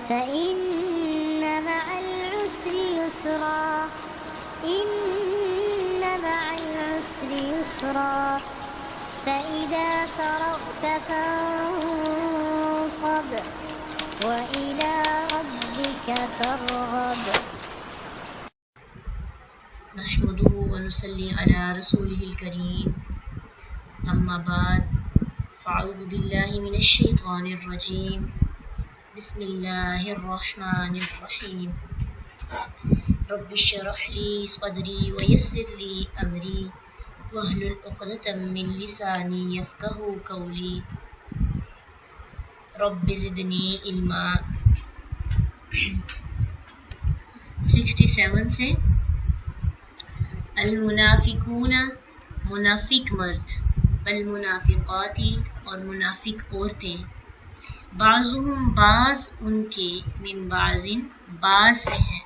فإن مع العسر يسرا إن مع العسر يسرا فإذا فرغت فانصب وإلى ربك فارغب. نحمده ونصلي على رسوله الكريم. أما بعد فأعوذ بالله من الشيطان الرجيم. بسم الله الرحمن الرحيم. رب اشرح لي صدري ويسر لي أمري واحلل عقدة من لساني يفقهوا قولي رب زدني علما. 67 سے المنافقون منافق مرد، والمنافقاتی اور منافق عورتیں، بعضهم بعض ان کے، من بعضن بعض سے ہیں،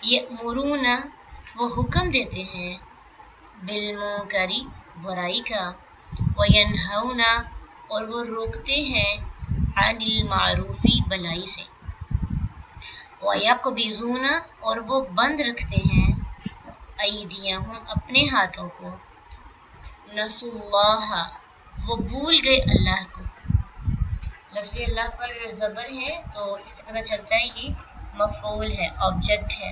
یأمرون وہ حکم دیتے ہیں، بالمنکر برائی کا، وینہون اور وہ روکتے ہیں، عن المعروف بھلائی سے، ویقبضون اور وہ بند رکھتے ہیں، ایدیہم اپنے ہاتھوں کو، نسوا اللہ وہ بھول گئے اللہ کو. لفظ اللہ پر زبر ہے تو اس سے پتہ چلتا ہے یہ مفعول ہے، آبجیکٹ ہے،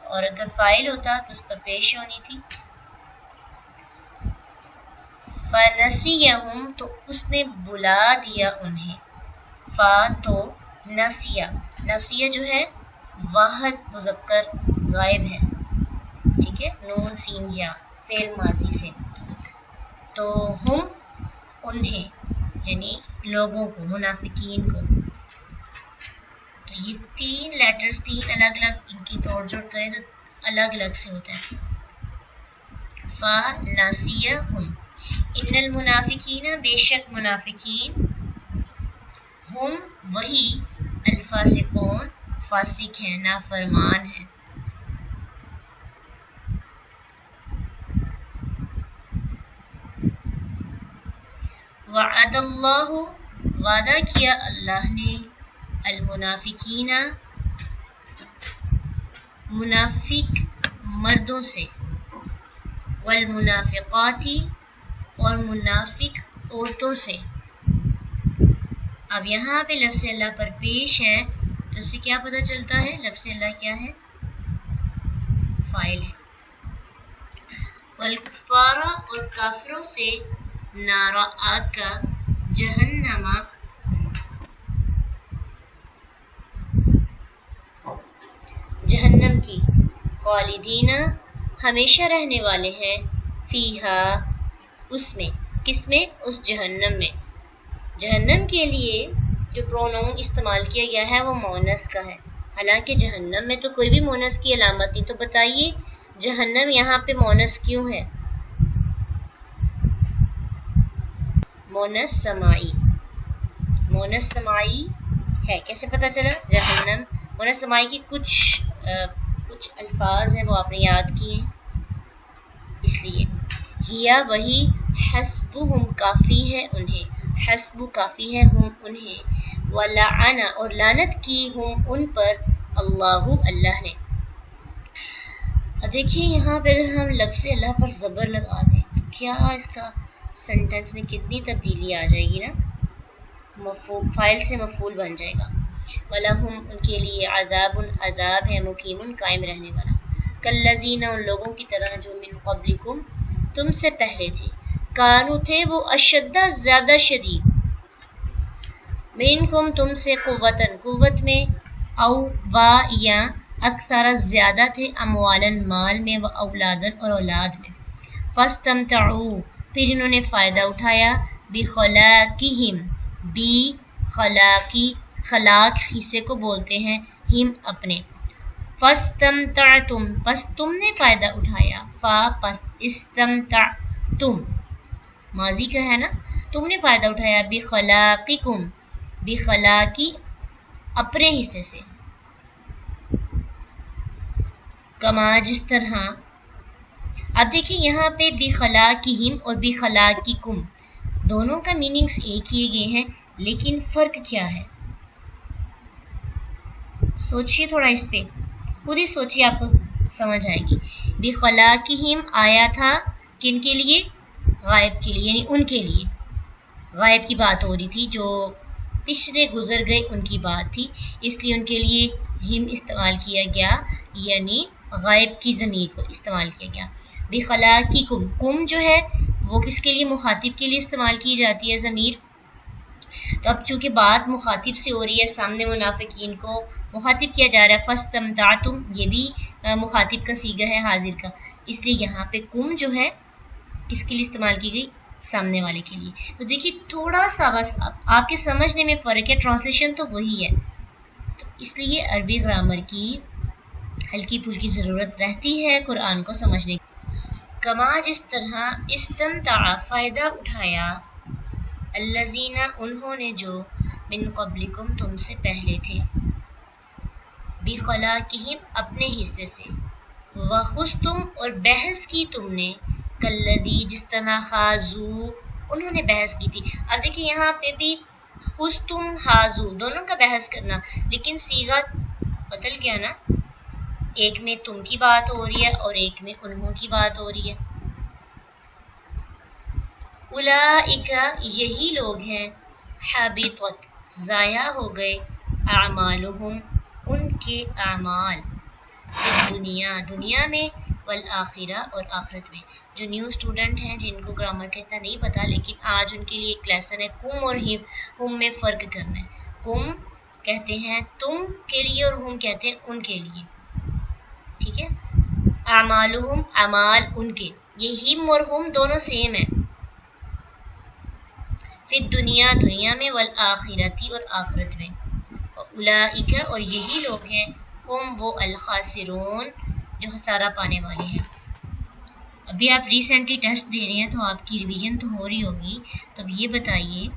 اور اگر فاعل ہوتا تو اس پر پیش ہونی تھی. فنسیہم تو اس نے بلا دیا انہیں، فا تو نسیہ، نسیہ جو ہے واحد مذکر غائب ہے، ٹھیک ہے، نون سین یا فعل ماضی سے، تو ہم انہیں یعنی لوگوں کو، منافقین کو. تو یہ تین لیٹرز، تین الگ الگ، ان کی توڑ جوڑ کریں تو الگ الگ سے ہوتا ہے. فا ناسیہ ہم، ان المنافقین بے شک منافقین، ہم وہی، الفاسقون فاسق ہیں، نافرمان ہیں. وعد اللہ وعدہ کیا اللہ نے، المنافقین منافق مردوں سے، والمنافقاتی اور منافق عورتوں سے. اب یہاں پہ لفظ اللہ پر پیش ہے تو اس سے کیا پتہ چلتا ہے؟ لفظ اللہ کیا ہے؟ فاعل ہے. والکفار اور کافروں سے، نارا آگ کا، جہنم کی، خالدین ہمیشہ رہنے والے ہیں، فیہا اس میں، کس میں؟ اس جہنم میں. جہنم کے لیے جو پرونون استعمال کیا گیا ہے وہ مؤنث کا ہے، حالانکہ جہنم میں تو کوئی بھی مؤنث کی علامت نہیں. تو بتائیے جہنم یہاں پہ مؤنث کیوں ہے؟ مؤنث سماعی، مؤنث سماعی ہے. کیسے پتہ چلا؟ جہنم مؤنث سماعی کی کچھ الفاظ ہیں وہ آپ نے یاد کیے ہیں اس لیے. ہیا وہی، حسبہم کافی ہے انہیں، حسب کافی ہے ہم انہیں، ولعن اور لعنت کی ہم ان پر، اللہ اللہ نے. اب دیکھیے یہاں پہ اگر ہم لفظ اللہ پر زبر لگا دیں تو کیا اس کا سینٹنس میں کتنی تبدیلی آ جائے گی نا، فاعل سے مفعول بن جائے گا. وَلَهُمْ ان کے لیے، عذاب عذاب ہے، مقیم قائم رہنے والا، کالذین ان لوگوں کی طرح جو من قبلکم تم سے پہلے تھے، کانوا تھے وہ، اشد زیادہ شدید، منکم تم سے، قوتاً قوت میں، او وا یا اکثر زیادہ تھے، اموالاً مال میں، و اولاداً اور اولاد میں. فاستمتعوا پھر انہوں نے فائدہ اٹھایا، بخلاقہم بخلاقی، خلاق حصے کو بولتے ہیں، ہم اپنے. فاستمتعتم پس تم نے فائدہ اٹھایا، فا پس استمتعتم ماضی کا ہے نا، تم نے فائدہ اٹھایا، بخلاقکم بخلاقی اپنے حصے سے، کما جس طرح. اب دیکھیں یہاں پہ بخلاقہم اور بخلاقکم دونوں کا میننگز ایک کیے گئے ہیں، لیکن فرق کیا ہے؟ سوچیے تھوڑا اس پہ، خود ہی سوچیے، آپ کو سمجھ آئے گی. بخلاقہم آیا تھا کن کے لیے؟ غائب کے لیے، یعنی ان کے لیے. غائب کی بات ہو رہی تھی، جو پچھلے گزر گئے ان کی بات تھی، اس لیے ان کے لیے ہم استعمال کیا گیا، یعنی غائب کی ضمیر کو استعمال کیا گیا. بخلاقکم، کم جو ہے وہ کس کے لیے؟ مخاطب کے لیے استعمال کی جاتی ہے ضمیر. تو اب چونکہ بات مخاطب سے ہو رہی ہے، سامنے منافقین کو مخاطب کیا جا رہا ہے، فاستمتعتم یہ بھی مخاطب کا صیغہ ہے حاضر کا، اس لیے یہاں پہ کم جو ہے کس کے لیے استعمال کی گئی؟ سامنے والے کے لیے. تو دیکھیے تھوڑا سا بس آپ کے سمجھنے میں فرق ہے، ٹرانسلیشن تو وہی ہے. تو اس لیے عربی گرامر کی ہلکی پھلکی ضرورت رہتی ہے قرآن کو سمجھنے کی. کما جس طرح استمتع فائدہ اٹھایا، الذین انہوں نے جو من قبلکم تم سے پہلے تھے، بخلاقہم اپنے حصے سے، وخذتم اور بحث کی تم نے، کالذی جس طرح خاضو انہوں نے بحث کی تھی. اب دیکھیں یہاں پہ بھی خذتم خاضو دونوں کا بحث کرنا، لیکن صیغہ بدل گیا نا، ایک میں تم کی بات ہو رہی ہے اور ایک میں انہوں کی بات ہو رہی ہے. اولئک یہی لوگ ہیں، حبطت ضائع ہو گئے، اعمالہم ان کے اعمال، دنیا میں، والآخرہ اور آخرت میں. جو نیو اسٹوڈنٹ ہیں جن کو گرامر کا اتنا نہیں پتا، لیکن آج ان کے لیے ایک لیسن ہے، کم اور ہم میں فرق کرنا ہے. کم کہتے ہیں تم کے لیے اور ہم کہتے ہیں ان کے لیے، ٹھیک ہے. اعمالہم اعمال ان کے، یہ ہم اور ہم دونوں سیم ہیں. فی دنیا میں، والآخرتی اور آخرت میں. اولئک اور یہی لوگ ہیں، ہم وہ الخاسرون جو خسارہ پانے والے ہیں. ابھی آپ ریسنٹلی ٹیسٹ دے رہے ہیں تو آپ کی ریویژن تو ہو رہی ہوگی، تو اب یہ بتائیے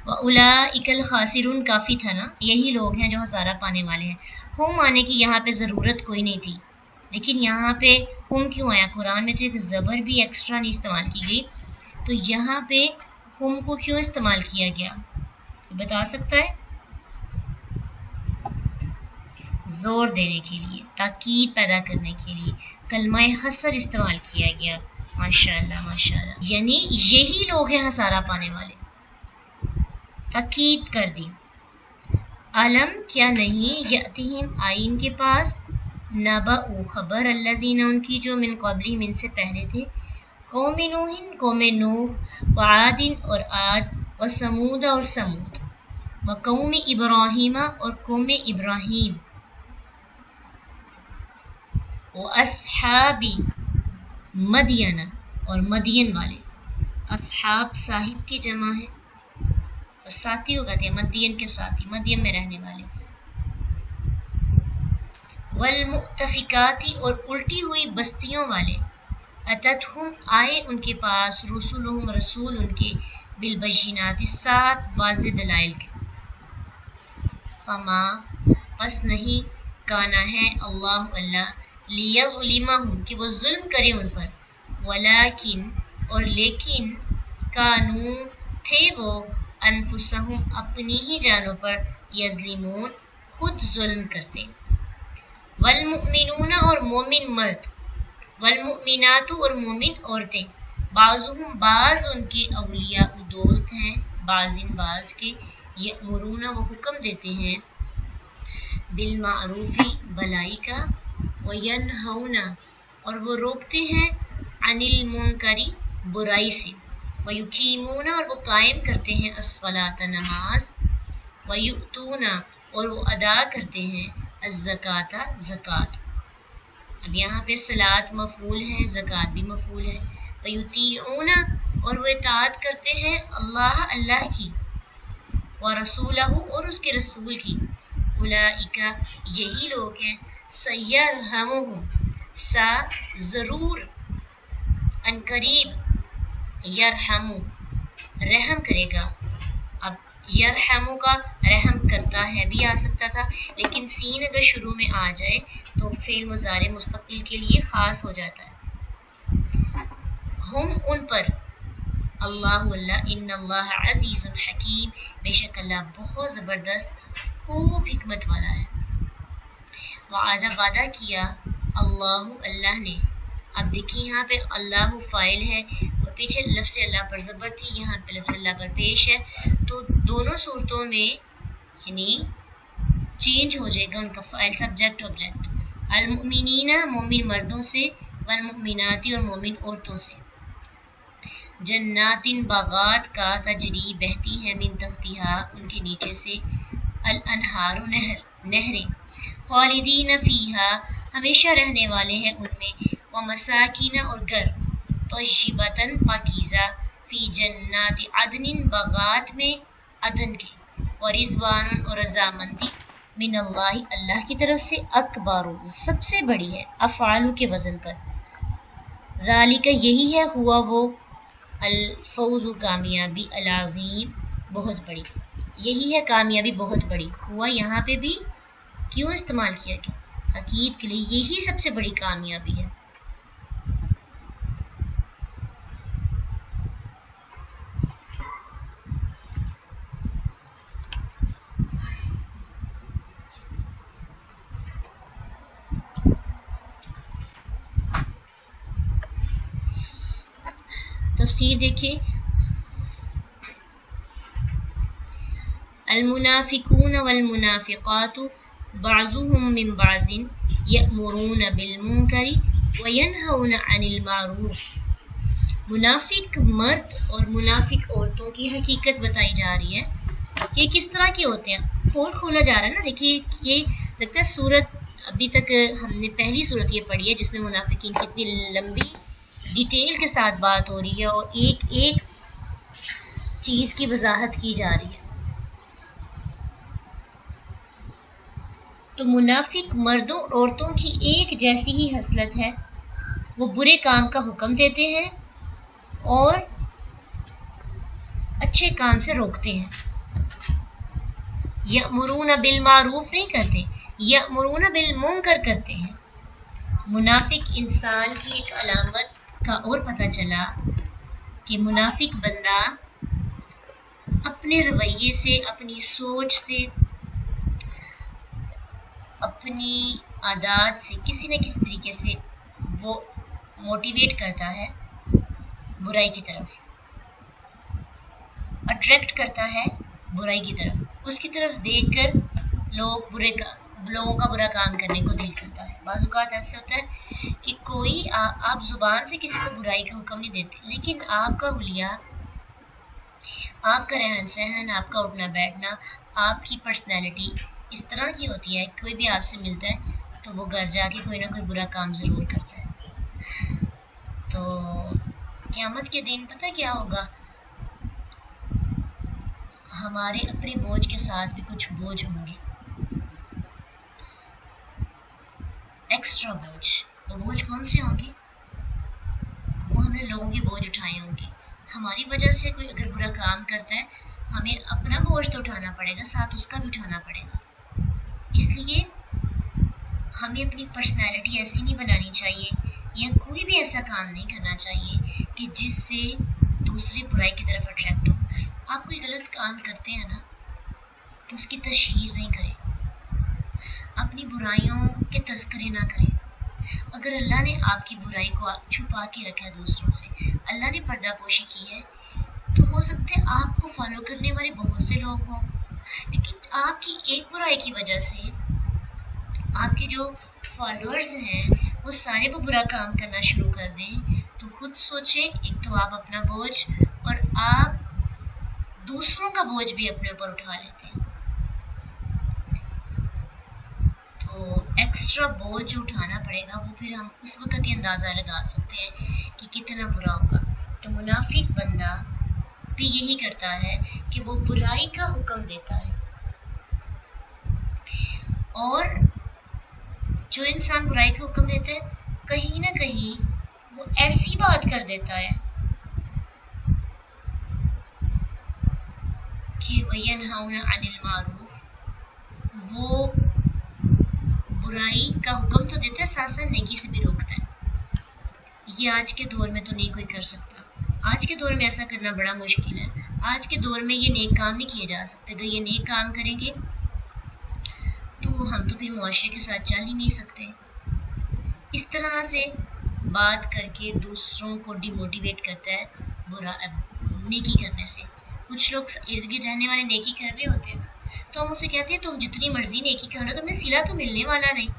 وَأُولَٰئِكَ الْخَاسِرُونَ کافی تھا نا، یہی لوگ ہیں جو خسارہ پانے والے ہیں. ہم آنے کی یہاں پہ ضرورت کوئی نہیں تھی، لیکن یہاں پہ ہم کیوں آیا؟ قرآن میں تو ایک زبر بھی ایکسٹرا نہیں استعمال کی گئی، تو یہاں پہ ہم کو کیوں استعمال کیا گیا؟ بتا سکتا ہے؟ زور دینے کے لیے، تاکید پیدا کرنے کے لیے کلمہ حصر استعمال کیا گیا. ماشاءاللہ ماشاءاللہ، یعنی یہی لوگ ہیں خسارہ پانے والے، تاکید کر دی. علم کیا نہیں، یاتہم آئی ان کے پاس، نبأ خبر، الذین ان کی جو من قبلہم ان سے پہلے تھے، قوم نوح قوم نوح، وعاد اور عاد، وثمود اور سمود، وقوم ابراہیم اور قوم ابراہیم، واصحاب مدین اور مدین والے. اصحاب صاحب کی جمع ہے، اور ساتھی کو کہتے ہیں مدین کے ساتھی، مدین میں رہنے والے. والمؤتفکات اور الٹی ہوئی بستیوں والے، اتتہم آئے ان کے پاس، رسولہم رسول ان کے، بالبینات ساتھ واضح دلائل کے. فما پس نہیں، کانا ہے اللہ اللہ، لیظلمہم کہ وہ ظلم کرے ان پر، ولیکن اور لیکن، کانو تھے وہ، انفسہم اپنی ہی جانوں پر، یظلمون خود ظلم کرتے. والمؤمنون اور مومن مرد، والمؤمنات اور مومن عورتیں، بعضهم بعض ان کے، اولیاء دوست ہیں، بعضن بعض کے، یأمرون وہ حکم دیتے ہیں، بالمعروف بھلائی کا، وینہون اور وہ روکتے ہیں، عن المنکر برائی سے، ویقیمون اور وہ قائم کرتے ہیں، الصلاۃ نماز، ویؤتون اور وہ ادا کرتے ہیں، الزکوٰۃ زکوٰۃ. اب یہاں پہ صلاۃ مفعول ہے، زکوٰۃ بھی مفعول ہے. ویطیعون اور وہ اطاعت کرتے ہیں، اللہ اللہ کی، ورسولہ اور اس کے رسول کی. اولئک یہی لوگ ہیں، سیرحمہم ضرور ان قریب، یرحمو رحم کرے گا. اب یرحمو کا رحم کرتا ہے بھی آ سکتا تھا، لیکن سین اگر شروع میں آ جائے تو فعل مضارع مستقبل کے لیے خاص ہو جاتا ہے. ہم ان پر، اللہ اللہ، ان اللہ عزیز حکیم بے شک اللہ بہت زبردست خوب حکمت والا ہے. وعدہ کیا اللہ نے. اب دیکھیں یہاں پہ اللہ فاعل ہے اور پیچھے لفظ اللہ پر زبر تھی, یہاں پہ لفظ اللہ پر پیش ہے, تو دونوں صورتوں میں یعنی چینج ہو جائے گا ان کا فاعل سبجیکٹ آبجیکٹ. المؤمنین مومن مردوں سے, والمؤمنات اور مومن عورتوں سے. جنات باغات کا, تجری بہتی ہے, من تحتہا ان کے نیچے سے, الانہار نہریں, خالدین فیہا ہمیشہ رہنے والے ہیں ان میں, ومساکین اور گھر, طیبۃ پاکیزہ, فی جنات عدن باغات میں عدن کے, ورضوان اور رضامندی, من اللہ کی طرف سے, اکبر سب سے بڑی ہے, افعال کے وزن پر. ذالک یہی ہے, ہوا وہ, الفوز کامیابی, العظیم بہت بڑی, یہی ہے کامیابی بہت بڑی. ہوا یہاں پہ بھی کیوں استعمال کیا گیا؟ تاکید کے لیے, یہی سب سے بڑی کامیابی ہے. تفسیر دیکھیں, المنافقون والمنافقات بعضهم من بعض یأمرون بالمنکر وینہون عن المعروف. منافق مرد اور منافق عورتوں کی حقیقت بتائی جا رہی ہے کہ کس طرح کے ہوتے ہیں. پول کھولا جا رہا ہے نا. دیکھیے یہ لگتا ہے صورت ابھی تک ہم نے پہلی صورت یہ پڑھی ہے جس میں منافقین کی اتنی لمبی ڈیٹیل کے ساتھ بات ہو رہی ہے اور ایک ایک چیز کی وضاحت کی جا رہی ہے. تو منافق مردوں اور عورتوں کی ایک جیسی ہی خصلت ہے, وہ برے کام کا حکم دیتے ہیں اور اچھے کام سے روکتے ہیں. یأمرون بالمعروف نہیں کرتے, یأمرون بالمنکر کرتے ہیں. منافق انسان کی ایک علامت کا اور پتہ چلا کہ منافق بندہ اپنے رویے سے, اپنی سوچ سے, اپنی عادات سے کسی نہ کسی طریقے سے وہ موٹیویٹ کرتا ہے برائی کی طرف, اٹریکٹ کرتا ہے برائی کی طرف. اس کی طرف دیکھ کر لوگوں کا برا کام کرنے کو دل کرتا ہے. بعض اوقات ایسے ہوتا ہے کہ کوئی آپ زبان سے کسی کو برائی کا حکم نہیں دیتے, لیکن آپ کا حلیہ, آپ کا رہن سہن, آپ کا اٹھنا بیٹھنا, آپ کی پرسنالٹی اس طرح کی ہوتی ہے, کوئی بھی آپ سے ملتا ہے تو وہ گھر جا کے کوئی نہ کوئی برا کام ضرور کرتا ہے. تو قیامت کے دن پتہ کیا ہوگا, ہمارے اپنے بوجھ کے ساتھ بھی کچھ بوجھ ہوں گے, ایکسٹرا بوجھ. وہ بوجھ کون سے ہوں گے؟ وہ ہم نے لوگوں کے بوجھ اٹھائے ہوں گے. ہماری وجہ سے کوئی اگر برا کام کرتا ہے, ہمیں اپنا بوجھ تو اٹھانا پڑے گا, ساتھ اس کا بھی اٹھانا پڑے گا. اس لیے ہمیں اپنی پرسنالٹی ایسی نہیں بنانی چاہیے, یا کوئی بھی ایسا کام نہیں کرنا چاہیے کہ جس سے دوسرے برائی کی طرف اٹریکٹ ہو. آپ کوئی غلط کام کرتے ہیں نا, تو اس کی تشہیر نہیں کریں, اپنی برائیوں کے تذکرے نہ کریں. اگر اللہ نے آپ کی برائی کو چھپا کے رکھا ہے دوسروں سے, اللہ نے پردہ پوشی کی ہے, تو ہو سکتا ہے آپ کو فالو کرنے والے بہت سے لوگ ہوں, لیکن آپ کی ایک برائی کی وجہ سے آپ کے جو فالوورز ہیں وہ سارے وہ برا کام کرنا شروع کر دیں. تو خود سوچیں, ایک تو آپ اپنا بوجھ اور آپ دوسروں کا بوجھ بھی اپنے اوپر اٹھا لیتے ہیں. تو ایکسٹرا بوجھ جو اٹھانا پڑے گا وہ پھر ہم اس وقت ہی اندازہ لگا سکتے ہیں کہ کتنا برا ہوگا. تو منافق بندہ بھی یہی کرتا ہے کہ وہ برائی کا حکم دیتا ہے, اور جو انسان برائی کا حکم دیتا ہے کہیں نہ کہیں وہ ایسی بات کر دیتا ہے کہ وَيَنْهَوْنَ عَنِ الْمَعْرُوفِ, وہ برائی کا حکم تو دیتا ہے, ساتھ ساتھ نیکی سے بھی روکتا ہے. یہ آج کے دور میں تو نہیں کوئی کر سکتا. آج کے دور میں ایسا کرنا بڑا مشکل ہے. آج کے دور میں یہ نیک کام نہیں کیے جا سکتے. اگر یہ نیک کام کریں گے تو ہم تو پھر معاشرے کے ساتھ چل ہی نہیں سکتے۔ اس طرح سے بات کر کے دوسروں کو ڈیموٹیویٹ کرتا ہے برا نیکی کرنے سے۔ کچھ لوگ ارد گرد رہنے والے نیکی کر رہے ہوتے ہیں تو ہم اسے کہتے ہیں تم جتنی مرضی نیکی کرو تمہیں صلہ تو ملنے والا نہیں،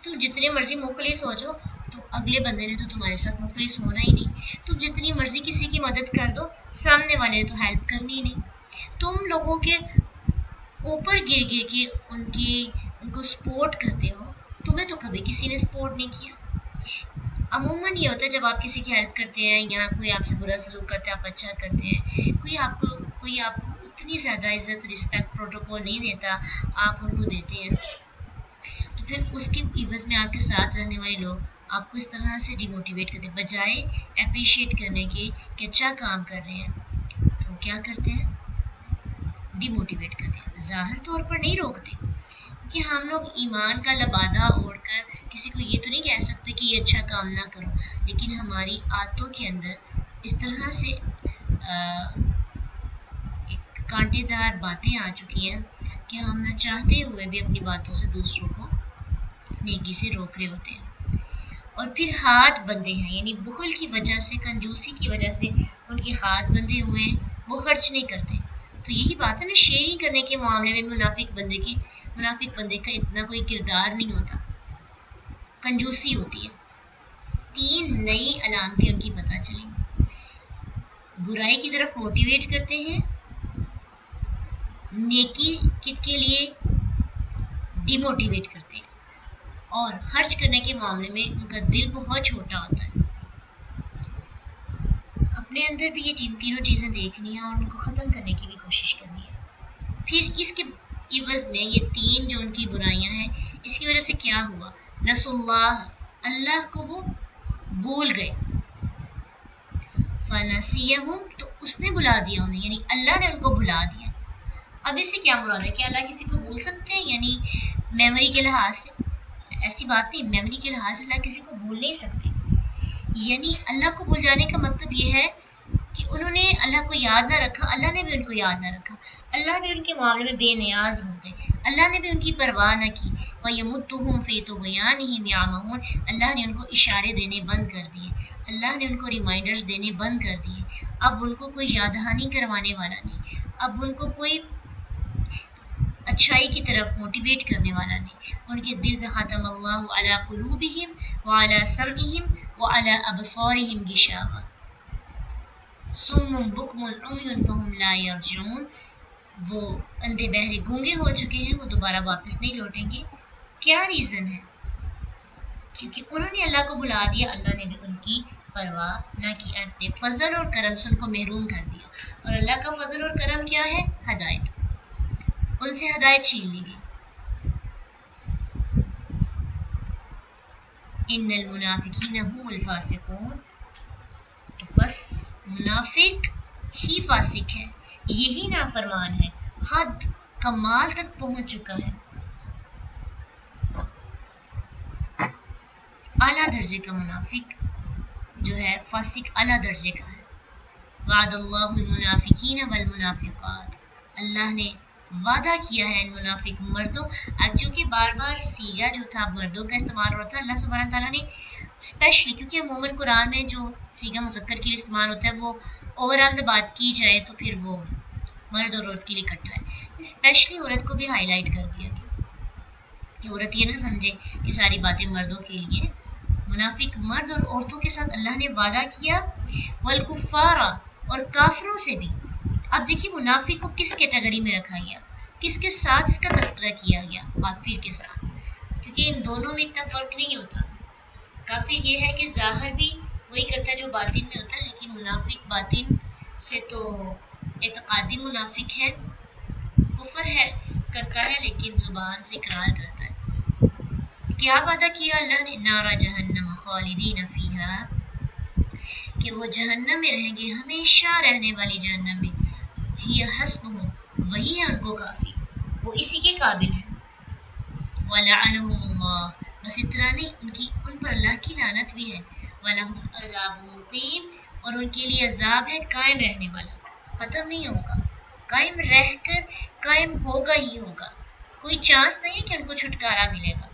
تم جتنے مرضی مخلص ہو جاؤ تو اگلے بندے نے تو تمہارے ساتھ مخلص ہونا ہی نہیں، تم جتنی مرضی کسی کی مدد کر دو سامنے والے نے تو ہیلپ کرنی ہی نہیں۔ تم لوگوں کے اوپر گر گر کے ان کو سپورٹ کرتے ہو، تمہیں تو کبھی کسی نے سپورٹ نہیں کیا۔ عموماً یہ ہوتا ہے جب آپ کسی کی ہیلپ کرتے ہیں یا کوئی آپ سے برا سلوک کرتے ہیں آپ اچھا کرتے ہیں، کوئی آپ کو اتنی زیادہ عزت رسپیکٹ پروٹوکول نہیں دیتا، آپ ان کو دیتے ہیں، تو پھر اس کے عوض میں آپ کے ساتھ رہنے والے لوگ آپ کو اس طرح سے ڈیموٹیویٹ کرتے ہیں، بجائے اپریشیٹ کرنے کے کہ اچھا کام کر رہے ہیں تو کیا کرتے ہیں، ڈیموٹیویٹ کرتے ہیں۔ ظاہر طور پر نہیں روکتے کہ ہم لوگ ایمان کا لبادہ اوڑھ کر کسی کو یہ تو نہیں کہہ سکتے کہ یہ اچھا کام نہ کرو، لیکن ہماری عادتوں کے اندر اس طرح سے ایک کانٹے دار باتیں آ چکی ہیں کہ ہم نہ چاہتے ہوئے بھی اپنی باتوں سے دوسروں کو نیکی سے روک رہے ہوتے ہیں۔ اور پھر ہاتھ بندے ہیں، یعنی بخل کی وجہ سے، کنجوسی کی وجہ سے ان کے ہاتھ بندے ہوئے ہیں، وہ خرچ نہیں کرتے۔ تو یہی بات ہے نا، شیئرنگ کرنے کے معاملے میں منافق بندے کا اتنا کوئی کردار نہیں ہوتا، کنجوسی ہوتی ہے۔ 3 نئی علامتیں ان کی پتہ چلیں، برائی کی طرف موٹیویٹ کرتے ہیں، نیکی کے لیے ڈیموٹیویٹ کرتے ہیں، اور خرچ کرنے کے معاملے میں ان کا دل بہت چھوٹا ہوتا ہے۔ اپنے اندر بھی یہ تینوں چیزیں دیکھنی ہیں اور ان کو ختم کرنے کی بھی کوشش کرنی ہے۔ پھر اس کے عوض میں یہ 3 جو ان کی برائیاں ہیں، اس کی وجہ سے کیا ہوا، نسوا اللہ، اللہ کو وہ بھول گئے، فنسیہم، تو اس نے بلا دیا انہیں، یعنی اللہ نے ان کو بھلا دیا۔ اب اس سے کیا مراد ہے کہ اللہ کسی کو بھول سکتے ہیں؟ یعنی میموری کے لحاظ سے ایسی بات نہیں، میموری کے لحاظ سے اللہ کسی کو بھول نہیں سکتے۔ یعنی اللہ کو بھول جانے کا مطلب یہ ہے کہ انہوں نے اللہ کو یاد نہ رکھا، اللہ نے بھی ان کو یاد نہ رکھا، اللہ بھی ان کے معاملے میں بے نیاز ہو گئے، اللہ نے بھی ان کی پرواہ نہ کی۔ وَيَمُدُّهُمْ فِي طُغْيَانِهِمْ يَعْمَهُونَ، اللہ نے ان کو اشارے دینے بند کر دیے، اللہ نے ان کو ریمائنڈرز دینے بند کر دیے۔ اب ان کو کوئی یاد دہانی کروانے والا نہیں، اب ان کو کوئی اچھائی کی طرف موٹیویٹ کرنے والا نہیں۔ ان کے دل میں ختم اللہ علی قلوبہم وعلی سمعہم وعلی ابصارہم غشاوہ، صم بکم عمی فہم لا یرجعون، وہ اندھے بہرے گونگے ہو چکے ہیں، وہ دوبارہ واپس نہیں لوٹیں گے۔ کیا ریزن ہے؟ کیونکہ انہوں نے اللہ کو بلا دیا، اللہ نے بھی ان کی پرواہ نہ کی، اپنے فضل اور کرم سے ان کو محروم کر دیا۔ اور اللہ کا فضل اور کرم کیا ہے؟ ہدایت، ان سے ہدایت چھین لی گئی۔ ان المنافقین هم الفاسقون، تو بس منافق ہی فاسق ہے، یہی نافرمان ہے، حد کمال تک پہنچ چکا ہے، اعلیٰ درجے کا منافق جو ہے فاسق اعلیٰ درجے کا ہے۔ وعد اللہ المنافقین والمنافقات، اللہ نے وعدہ کیا ہے ان منافق مردوں، اب چونکہ بار بار سیغہ جو تھا مردوں کا استعمال ہو رہا تھا، اللہ سبحانہ تعالیٰ نے اسپیشلی، کیونکہ عموماً قرآن میں جو سیغہ مذکر کے لیے استعمال ہوتا ہے وہ اوور آل بات کی جائے تو پھر وہ مرد اور عورت کے لیے اکٹھا ہے، اسپیشلی عورت کو بھی ہائی لائٹ کر دیا گیا کہ عورت یہ نہ سمجھے کہ ساری باتیں مردوں کے لیے۔ منافق مرد اور عورتوں کے ساتھ اللہ نے وعدہ کیا، والکفار، اور کافروں سے بھی۔ اب دیکھیے منافق کو کس کیٹیگری میں رکھا گیا، کس کے ساتھ اس کا تذکرہ کیا گیا، کافر کے ساتھ، کیونکہ ان دونوں میں اتنا فرق نہیں ہوتا۔ کافر یہ ہے کہ ظاہر بھی وہی کرتا ہے جو باطن میں ہوتا ہے، لیکن منافق باطن سے تو اعتقادی منافق ہے، کفر ہے کرتا ہے لیکن زبان سے اقرار کرتا ہے۔ کیا وعدہ کیا اللہ نے؟ نار جہنم خالدین فیہا، کہ وہ جہنم میں رہیں گے، ہمیشہ رہنے والی جہنم میں، ہی حسبہم، وہی ہے ان کو کافی، وہ اسی کے قابل ہیں۔ وَلَعَنَهُمُ اللَّهُ، بس اتنا نہیں، ان پر اللہ کی لعنت بھی ہے۔ وَلَهُمْ عَذَابٌ مُقِيمٌ، اور ان کے لیے عذاب ہے قائم رہنے والا، ختم نہیں ہوگا، قائم رہ کر قائم ہوگا ہی ہوگا۔ کوئی چانس نہیں ہے کہ ان کو چھٹکارا ملے گا.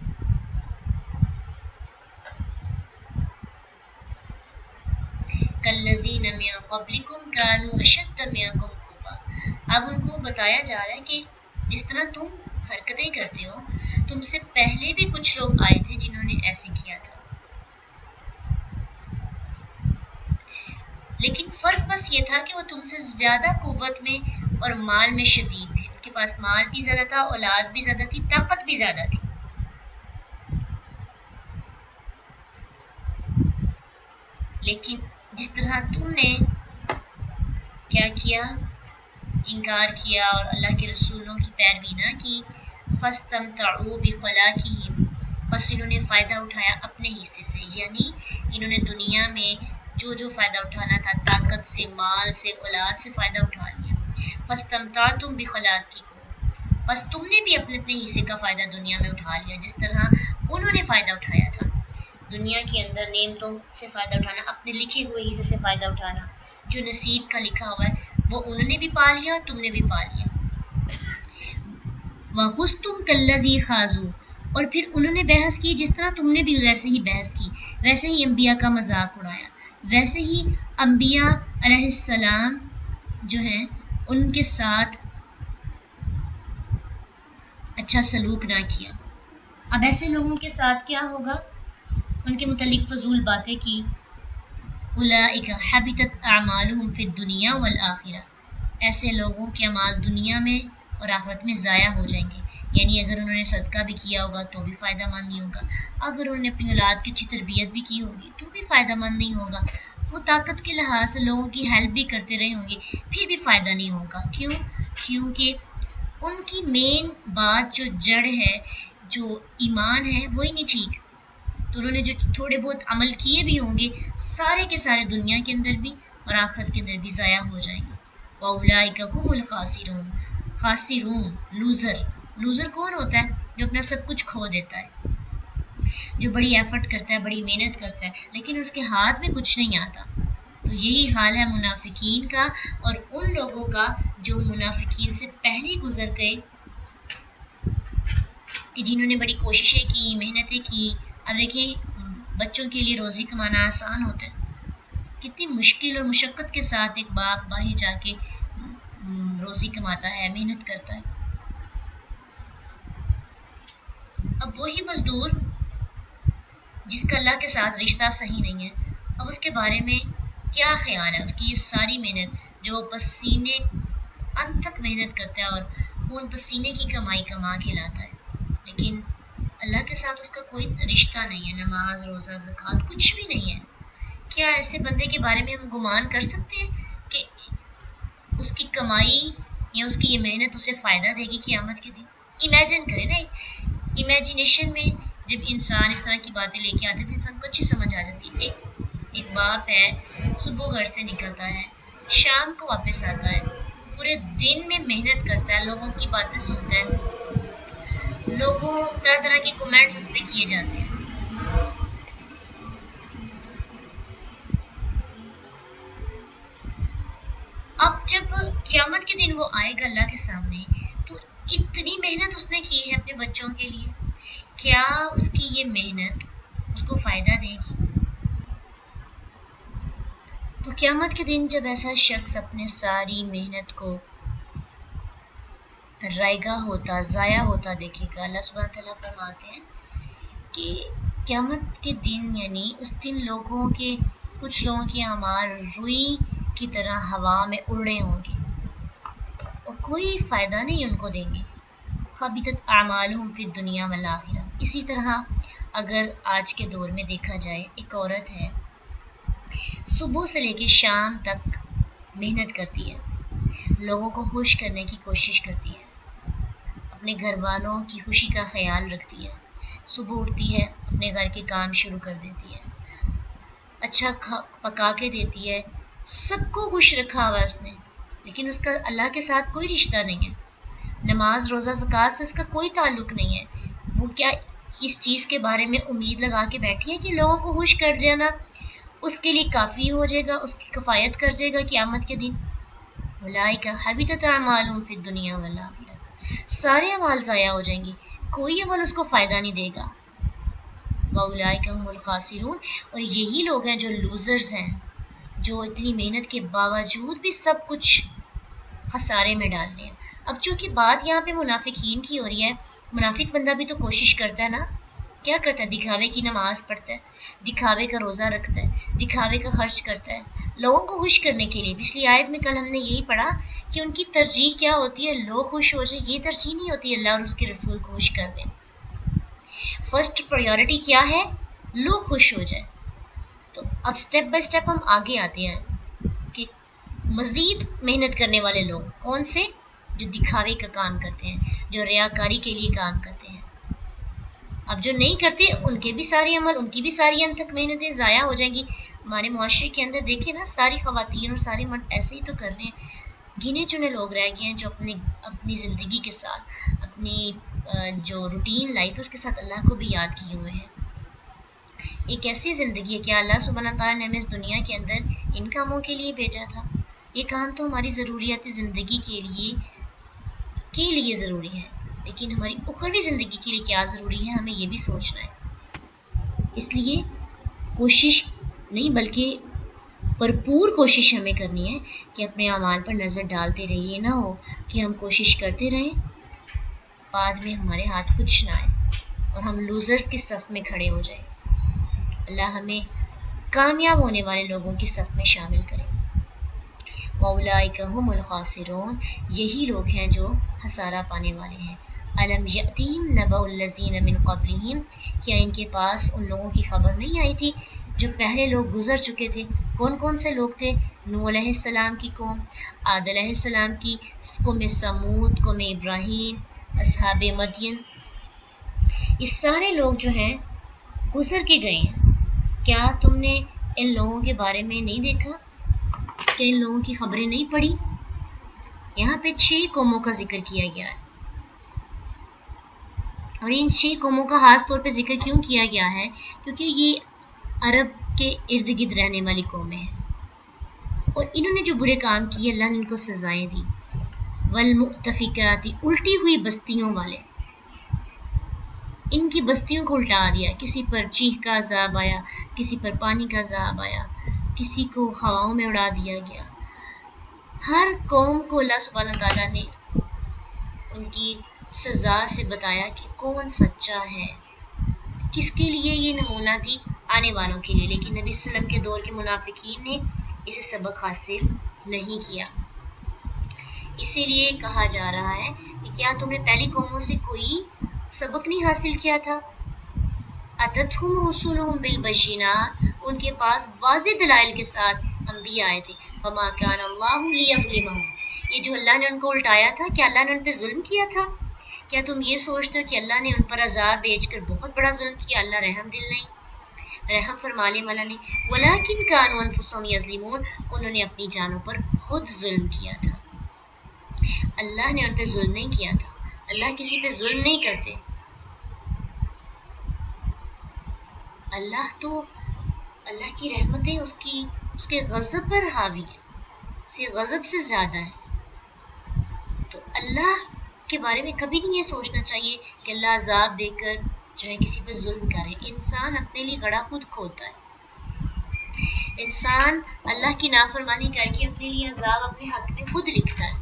کالذین من قبلکم کانوا اشد منکم قوۃ. اب ان کو بتایا جا رہا ہے کہ جس طرح تم حرکتیں کرتے ہو تم سے پہلے بھی کچھ لوگ آئے تھے جنہوں نے ایسے کیا تھا، لیکن فرق بس یہ تھا کہ وہ تم سے زیادہ قوت میں اور مال میں شدید تھے. ان کے پاس مال بھی زیادہ تھا، اولاد بھی زیادہ تھی، طاقت بھی زیادہ تھی. لیکن جس طرح تم نے کیا کیا، انکار کیا اور اللہ کے رسولوں کی پیروی نہ کی، فاستمتعوا بخلاقہم، بس انہوں نے فائدہ اٹھایا اپنے حصے سے، یعنی انہوں نے دنیا میں جو فائدہ اٹھانا تھا، طاقت سے، مال سے، اولاد سے فائدہ اٹھا لیا. فاستمتعتم بخلاقکم، بس تم نے بھی اپنے حصے کا فائدہ دنیا میں اٹھا لیا جس طرح انہوں نے فائدہ اٹھایا تھا. دنیا کے اندر نعمتوں سے فائدہ اٹھانا، اپنے لکھے ہوئے حصے سے فائدہ اٹھانا، جو نصیب کا لکھا ہوا ہے وہ انہوں نے بھی پا لیا، تم نے بھی پا لیا. وَخُذْتُمْ كَالَّذِي خَاضُوا، اور پھر انہوں نے بحث کی جس طرح تم نے بھی ویسے ہی بحث کی، ویسے ہی انبیاء کا مذاق اڑایا، ویسے ہی انبیاء علیہ السلام جو ہیں ان کے ساتھ اچھا سلوک نہ کیا. اب ایسے لوگوں کے ساتھ کیا ہوگا؟ ان کے متعلق فضول باتیں کی. اولئک حبطت اعمالهم فی الدنیا والآخرہ، ایسے لوگوں کے اعمال دنیا میں اور آخرت میں ضائع ہو جائیں گے. یعنی اگر انہوں نے صدقہ بھی کیا ہوگا تو بھی فائدہ مند نہیں ہوگا، اگر انہوں نے اپنی اولاد کی اچھی تربیت بھی کی ہوگی تو بھی فائدہ مند نہیں ہوگا، وہ طاقت کے لحاظ سے لوگوں کی ہیلپ بھی کرتے رہے ہوں گے پھر بھی فائدہ نہیں ہوگا. کیونکہ ان کی مین بات جو جڑ ہے، جو ایمان ہے، وہی نہیں ٹھیک. تو انہوں نے جو تھوڑے بہت عمل کیے بھی ہوں گے سارے کے سارے دنیا کے اندر بھی اور آخرت کے اندر بھی ضائع ہو جائیں گے. وَأُولَٰئِکَ هُمُ الْخَاسِرُونَ، خاسرون، لوزر کون ہوتا ہے؟ جو اپنا سب کچھ کھو دیتا ہے، جو بڑی ایفرٹ کرتا ہے، بڑی محنت کرتا ہے لیکن اس کے ہاتھ میں کچھ نہیں آتا. تو یہی حال ہے منافقین کا اور ان لوگوں کا جو منافقین سے پہلے گزر گئے، کہ جنہوں نے بڑی کوششیں کی، محنتیں کی. اب دیکھیں بچوں کے لیے روزی کمانا آسان ہوتا ہے، کتنی مشکل اور مشقت کے ساتھ ایک باپ باہر جا کے روزی کماتا ہے، محنت کرتا ہے. اب وہی مزدور جس کا اللہ کے ساتھ رشتہ صحیح نہیں ہے، اب اس کے بارے میں کیا خیال ہے؟ اس کی یہ ساری محنت جو پسینے انت تک محنت کرتا ہے اور خون پسینے کی کمائی کما کے لاتا ہے، لیکن اللہ کے ساتھ اس کا کوئی رشتہ نہیں ہے، نماز، روزہ، زکوٰۃ کچھ بھی نہیں ہے. کیا ایسے بندے کے بارے میں ہم گمان کر سکتے ہیں کہ اس کی کمائی یا اس کی یہ محنت اسے فائدہ دے گی قیامت کے دن؟ امیجن کریں نا، امیجنیشن میں جب انسان اس طرح کی باتیں لے کے آتے ہیں تو انسان کو اچھی سمجھ آ جاتی ہے. ایک باپ ہے، صبح گھر سے نکلتا ہے، شام کو واپس آتا ہے، پورے دن میں محنت کرتا ہے، لوگوں کی باتیں سنتا ہے، لوگوں طرح طرح کے کمنٹس اس پہ کیے جاتے ہیں. اب جب قیامت کے دن وہ آئے گا اللہ کے سامنے تو اتنی محنت اس نے کی ہے اپنے بچوں کے لیے، کیا اس کی یہ محنت اس کو فائدہ دے گی؟ تو قیامت کے دن جب ایسا شخص اپنے ساری محنت کو رائگا ہوتا، ضائع ہوتا دیکھے گا، اللہ سبحانہ تعالیٰ فرماتے ہیں کہ قیامت کے دن یعنی اس دن کچھ لوگوں کے اعمال روئی کی طرح ہوا میں اڑ رہے ہوں گے اور کوئی فائدہ نہیں ان کو دیں گے. خبیثت اعمالہم فی الدنیا والآخرہ. اسی طرح اگر آج کے دور میں دیکھا جائے، ایک عورت ہے صبح سے لے کے شام تک محنت کرتی ہے، لوگوں کو خوش کرنے کی کوشش کرتی ہے، اپنے گھر والوں کی خوشی کا خیال رکھتی ہے، صبح اٹھتی ہے اپنے گھر کے کام شروع کر دیتی ہے، اچھا پکا کے دیتی ہے، سب کو خوش رکھا ہوا اس نے، لیکن اس کا اللہ کے ساتھ کوئی رشتہ نہیں ہے، نماز، روزہ، زکوٰۃ سے اس کا کوئی تعلق نہیں ہے. وہ کیا اس چیز کے بارے میں امید لگا کے بیٹھی ہے کہ لوگوں کو خوش کر جانا اس کے لیے کافی ہو جائے گا، اس کی کفایت کر جائے گا قیامت کے دن؟ اولئک حبطت اعمالہم فی الدنیا والآخرہ. سارے اعمال ضائع ہو جائیں گے، کوئی عمل اس کو فائدہ نہیں دے گا. وَأُولَٰئِکَ هُمُ الْخَاسِرُونَ، اور یہی لوگ ہیں جو لوزرز ہیں، جو اتنی محنت کے باوجود بھی سب کچھ خسارے میں ڈال رہے ہیں. اب چونکہ بات یہاں پہ منافقین کی ہو رہی ہے، منافق بندہ بھی تو کوشش کرتا ہے نا، کیا کرتا ہے؟ دکھاوے کی نماز پڑھتا ہے، دکھاوے کا روزہ رکھتا ہے، دکھاوے کا خرچ کرتا ہے لوگوں کو خوش کرنے کے لیے. پچھلی آیت میں کل ہم نے یہی پڑھا کہ ان کی ترجیح کیا ہوتی ہے؟ لوگ خوش ہو جائے، یہ ترجیح نہیں ہوتی اللہ اور اس کے رسول کو خوش کر دیں. فرسٹ پریورٹی کیا ہے؟ لوگ خوش ہو جائے. تو اب سٹیپ بائی سٹیپ ہم آگے آتے ہیں کہ مزید محنت کرنے والے لوگ کون سے؟ جو دکھاوے کا کام کرتے ہیں، جو ریاکاری کے لیے کام کرتے ہیں. اب جو نہیں کرتے ان کے بھی سارے عمل، ان کی بھی ساری انت تک محنتیں ضائع ہو جائیں گی. ہمارے معاشرے کے اندر دیکھیں نا، ساری خواتین اور سارے مرد ایسے ہی تو کر رہے ہیں. گنے چنے لوگ رہ گئے ہیں جو اپنی زندگی کے ساتھ، اپنی جو روٹین لائف ہے اس کے ساتھ اللہ کو بھی یاد کیے ہوئے ہیں. ایک ایسی زندگی ہے کہ اللہ سبحانہ تعالیٰ نے ہمیں اس دنیا کے اندر ان کاموں کے لیے بھیجا تھا. یہ کام تو ہماری ضروریات زندگی کے لیے ضروری ہے، لیکن ہماری اخروی زندگی کے لیے کیا ضروری ہے ہمیں یہ بھی سوچنا ہے. اس لیے کوشش نہیں بلکہ بھرپور کوشش ہمیں کرنی ہے کہ اپنے اعمال پر نظر ڈالتے رہیے. یہ نہ ہو کہ ہم کوشش کرتے رہیں، بعد میں ہمارے ہاتھ کچھ نہ آئے اور ہم لوزرز کی صف میں کھڑے ہو جائیں. اللہ ہمیں کامیاب ہونے والے لوگوں کی صف میں شامل کرے. وَأُولَٰئِکَ هُمُ الْخَاسِرُونَ، یہی لوگ ہیں جو خسارہ پانے والے ہیں. أَلَمْ يَأْتِهِمْ نَبَأُ الَّذِينَ مِن قَبْلِهِمْ، کیا ان کے پاس ان لوگوں کی خبر نہیں آئی تھی جو پہلے لوگ گزر چکے تھے؟ کون کون سے لوگ تھے؟ نوح علیہ السلام کی قوم، عاد علیہ السلام کی قوم سمود، قوم ابراہیم، اصحاب مدین. یہ سارے لوگ جو ہیں گزر کے گئے ہیں. کیا تم نے ان لوگوں کے بارے میں نہیں دیکھا؟ کہ ان لوگوں کی خبریں نہیں پڑھی؟ یہاں پہ 6 قوموں کا ذکر کیا گیا ہے، اور ان 6 قوموں کا خاص طور پہ ذکر کیوں کیا گیا ہے؟ کیونکہ یہ عرب کے ارد گرد رہنے والی قومیں ہیں، اور انہوں نے جو برے کام کیے اللہ نے ان کو سزائیں دی. والمؤتفکات، الٹی ہوئی بستیوں والے، ان کی بستیوں کو الٹا دیا. کسی پر چیخ کا عذاب آیا، کسی پر پانی کا عذاب آیا، کسی کو ہواؤں میں اڑا دیا گیا. ہر قوم کو اللہ سبحانہ تعالیٰ نے ان کی سزا سے بتایا کہ کون سچا ہے. کس کے لیے یہ نمونہ تھی؟ آنے والوں کے لیے. لیکن نبی صلی اللہ علیہ وسلم کے دور کے منافقین نے اسے سبق حاصل نہیں کیا. اسی لیے کہا جا رہا ہے کہ کیا تم نے پہلی قوموں سے کوئی سبق نہیں حاصل کیا تھا؟ اتتہم رسولہم بالبینات، ان کے پاس واضح دلائل کے ساتھ انبیاء آئے تھے. فما کان اللہ لیظلمہم، یہ جو اللہ نے ان کو الٹایا تھا، کیا اللہ نے ان پہ ظلم کیا تھا؟ کیا تم یہ سوچتے ہو کہ اللہ نے ان پر عذاب بھیج کر بہت بڑا ظلم کیا؟ اللہ رحم دل نہیں، رحم فرمانے والا نہیں. ولیکن کانوا انفسہم یظلمون، انہوں نے اپنی جانوں پر خود ظلم کیا تھا. اللہ نے ان پہ ظلم نہیں کیا تھا. اللہ کسی پہ ظلم نہیں کرتے. اللہ کی رحمتیں اس کے غضب پر حاوی ہے، اس کے غضب سے زیادہ ہے. تو اللہ کے بارے میں کبھی نہیں یہ سوچنا چاہیے کہ اللہ عذاب دے کر جو ہے کسی پہ ظلم کرے. انسان اپنے لیے گڑھا خود کھودتا ہے. انسان اللہ کی نافرمانی کر کے اپنے لیے عذاب اپنے حق میں خود لکھتا ہے.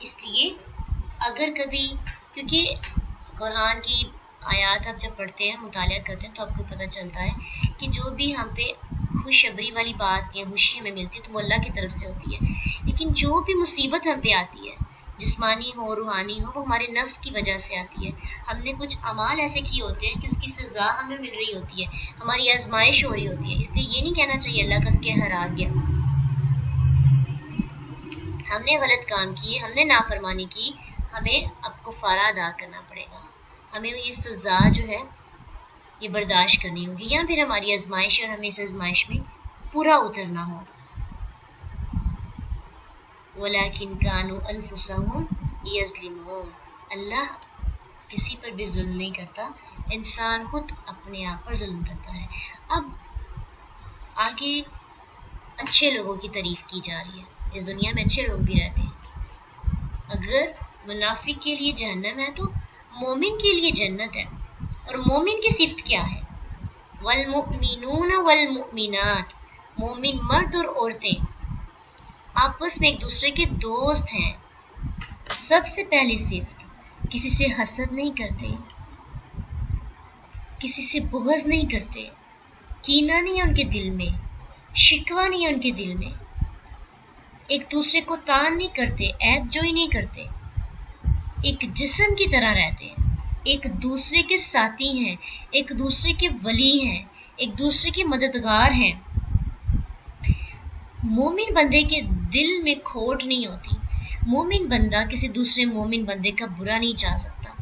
اس لیے اگر کبھی، کیونکہ قرآن کی آیات آپ جب پڑھتے ہیں، مطالعہ کرتے ہیں، تو آپ کو پتہ چلتا ہے کہ جو بھی ہم پہ خوشخبری والی بات یا خوشی ہمیں ملتی ہے تو وہ اللہ کی طرف سے ہوتی ہے. لیکن جو بھی مصیبت ہم پہ آتی ہے، جسمانی ہو روحانی ہو، وہ ہمارے نفس کی وجہ سے آتی ہے. ہم نے کچھ اعمال ایسے کیے ہوتے ہیں کہ اس کی سزا ہمیں مل رہی ہوتی ہے، ہماری آزمائش ہو رہی ہوتی ہے. اس لیے یہ نہیں کہنا چاہیے اللہ کا قہر آ گیا. ہم نے غلط کام کیے، ہم نے نافرمانی کی، ہمیں اب کفارہ ادا کرنا پڑے گا. ہمیں یہ سزا جو ہے یہ برداشت کرنی ہوگی، یا پھر ہماری آزمائش اور ہمیں اس آزمائش میں پورا اترنا ہوگا. وَلَٰكِنْ كَانُوا أَنفُسَهُمْ يَظْلِمُونَ، اللہ کسی پر بھی ظلم نہیں کرتا، انسان خود اپنے آپ پر ظلم کرتا ہے. اب آگے اچھے لوگوں کی تعریف کی جا رہی ہے. اس دنیا میں اچھے لوگ بھی رہتے ہیں. اگر منافق کے لیے جہنم ہے تو مومن کے لیے جنت ہے. اور مومن کی صفت کیا ہے؟ والمؤمنون والمؤمنات، مومن مرد اور عورتیں آپس میں ایک دوسرے کے دوست ہیں. سب سے پہلی صفت، کسی سے حسد نہیں کرتے، کسی سے بغض نہیں کرتے، کینہ نہیں ہے ان کے دل میں، شکوہ نہیں ہے ان کے دل میں، ایک دوسرے کو تان نہیں کرتے، عیب جوئی نہیں کرتے، ایک جسم کی طرح رہتے ہیں، ایک دوسرے کے ساتھی ہیں، ایک دوسرے کے ولی ہیں، ایک دوسرے کے مددگار ہیں. مومن بندے کے دل میں کھوٹ نہیں ہوتی. مومن بندہ کسی دوسرے مومن بندے کا برا نہیں چاہ سکتا.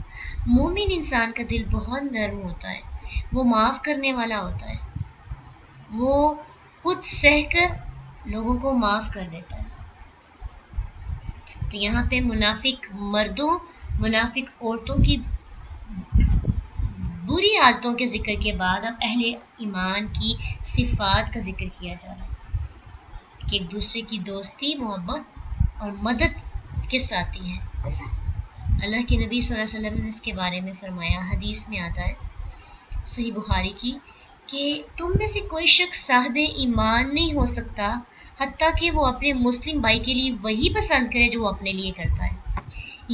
مومن انسان کا دل بہت نرم ہوتا ہے، وہ معاف کرنے والا ہوتا ہے، وہ خود سہ کر لوگوں کو معاف کر دیتا ہے. تو یہاں پہ منافق مردوں، منافق عورتوں کی بری عادتوں کے ذکر کے بعد اب اہل ایمان کی صفات کا ذکر کیا جا رہا ہے کہ ایک دوسرے کی دوستی، محبت اور مدد کے ساتھی ہیں. اللہ کے نبی صلی اللہ علیہ وسلم نے اس کے بارے میں فرمایا، حدیث میں آتا ہے صحیح بخاری کی، کہ تم میں سے کوئی شخص صاحب ایمان نہیں ہو سکتا حتیٰ کہ وہ اپنے مسلم بھائی کے لیے وہی پسند کرے جو وہ اپنے لیے کرتا ہے.